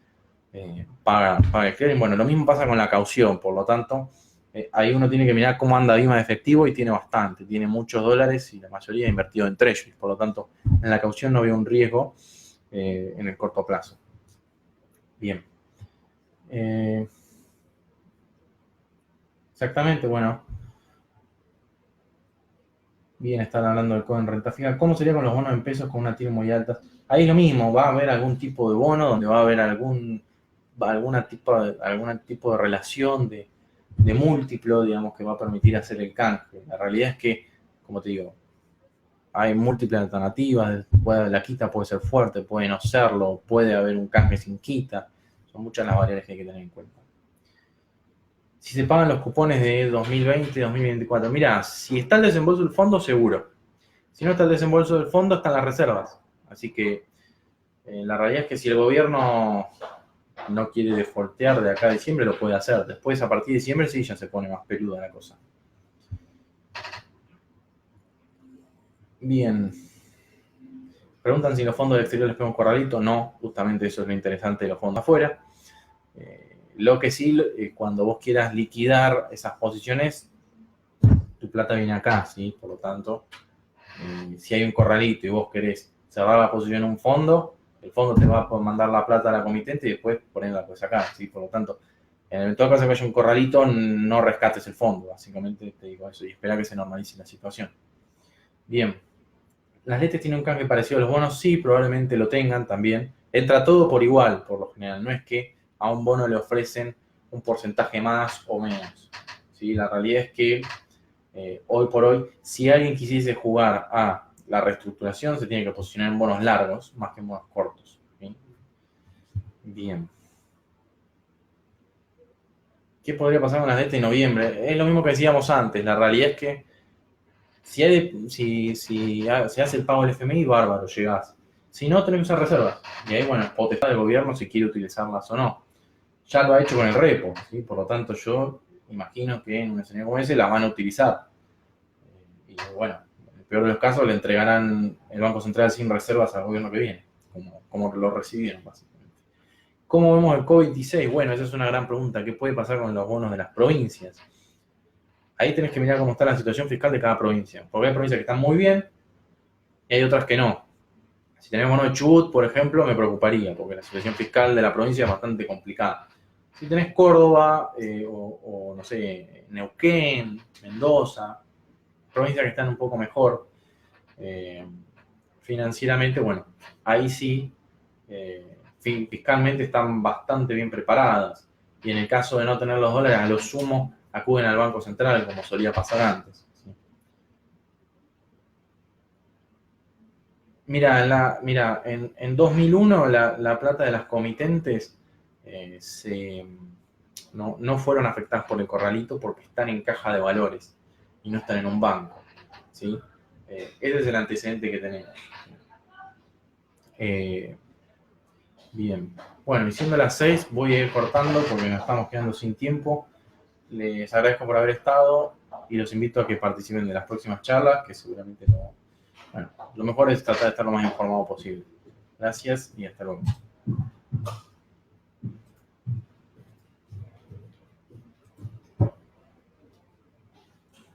Paga el clearing. Bueno, lo mismo pasa con la caución, por lo tanto, ahí uno tiene que mirar cómo anda BIMA de efectivo y tiene bastante, tiene muchos dólares y la mayoría invertido en treasuries, por lo tanto, en la caución no veo un riesgo en el corto plazo. Bien. Exactamente, bueno. Bien, están hablando del codo en renta fija. ¿Cómo sería con los bonos en pesos con una TIR muy alta? Ahí lo mismo, va a haber algún tipo de bono donde va a haber algún tipo de relación de múltiplo, digamos, que va a permitir hacer el canje. La realidad es que, como te digo, hay múltiples alternativas, la quita puede ser fuerte, puede no serlo, puede haber un canje sin quita, son muchas las variables que hay que tener en cuenta. Si se pagan los cupones de 2020 y 2024, mira, si está el desembolso del fondo, seguro. Si no está el desembolso del fondo, están las reservas. Así que la realidad es que si el gobierno no quiere defaultear de acá a diciembre, lo puede hacer. Después, a partir de diciembre, sí, ya se pone más peluda la cosa. Bien. Preguntan si los fondos del exterior les pega un corralito. No, justamente eso es lo interesante de los fondos afuera. Lo que sí, cuando vos quieras liquidar esas posiciones, tu plata viene acá, ¿sí? Por lo tanto, si hay un corralito y vos querés cerrar la posición en un fondo, el fondo te va a mandar la plata a la comitente y después ponerla pues acá, ¿sí? Por lo tanto, en el todo caso que haya un corralito, no rescates el fondo, básicamente te digo eso, y espera que se normalice la situación. Bien. ¿Las letes tienen un canje parecido a los bonos? Sí, probablemente lo tengan también. Entra todo por igual, por lo general. No es que a un bono le ofrecen un porcentaje más o menos. ¿Sí? La realidad es que hoy por hoy, si alguien quisiese jugar a la reestructuración, se tiene que posicionar en bonos largos más que en bonos cortos. ¿Sí? Bien. ¿Qué podría pasar con las letes en noviembre? Es lo mismo que decíamos antes. La realidad es que si se hace el pago del FMI, bárbaro, llegás. Si no, tenés que usar reservas. Y ahí, bueno, es potestad del gobierno si quiere utilizarlas o no. Ya lo ha hecho con el repo, ¿sí? Por lo tanto, yo imagino que en un escenario como ese las van a utilizar. Y bueno, en el peor de los casos le entregarán el Banco Central sin reservas al gobierno que viene, como lo recibieron, básicamente. ¿Cómo vemos el COVID-16? Bueno, esa es una gran pregunta. ¿Qué puede pasar con los bonos de las provincias? Ahí tenés que mirar cómo está la situación fiscal de cada provincia. Porque hay provincias que están muy bien y hay otras que no. Si tenés bono de Chubut, por ejemplo, me preocuparía, porque la situación fiscal de la provincia es bastante complicada. Si tenés Córdoba, o no sé, Neuquén, Mendoza, provincias que están un poco mejor financieramente, bueno, ahí sí, fiscalmente están bastante bien preparadas. Y en el caso de no tener los dólares, a lo sumo acuden al Banco Central, como solía pasar antes. ¿Sí? Mira, en 2001 la plata de las comitentes no fueron afectadas por el corralito porque están en caja de valores y no están en un banco. ¿Sí? Ese es el antecedente que tenemos. Bien. Bueno, y siendo las 6, voy a ir cortando porque nos estamos quedando sin tiempo. Les agradezco por haber estado y los invito a que participen de las próximas charlas, que seguramente lo mejor es tratar de estar lo más informado posible. Gracias y hasta luego.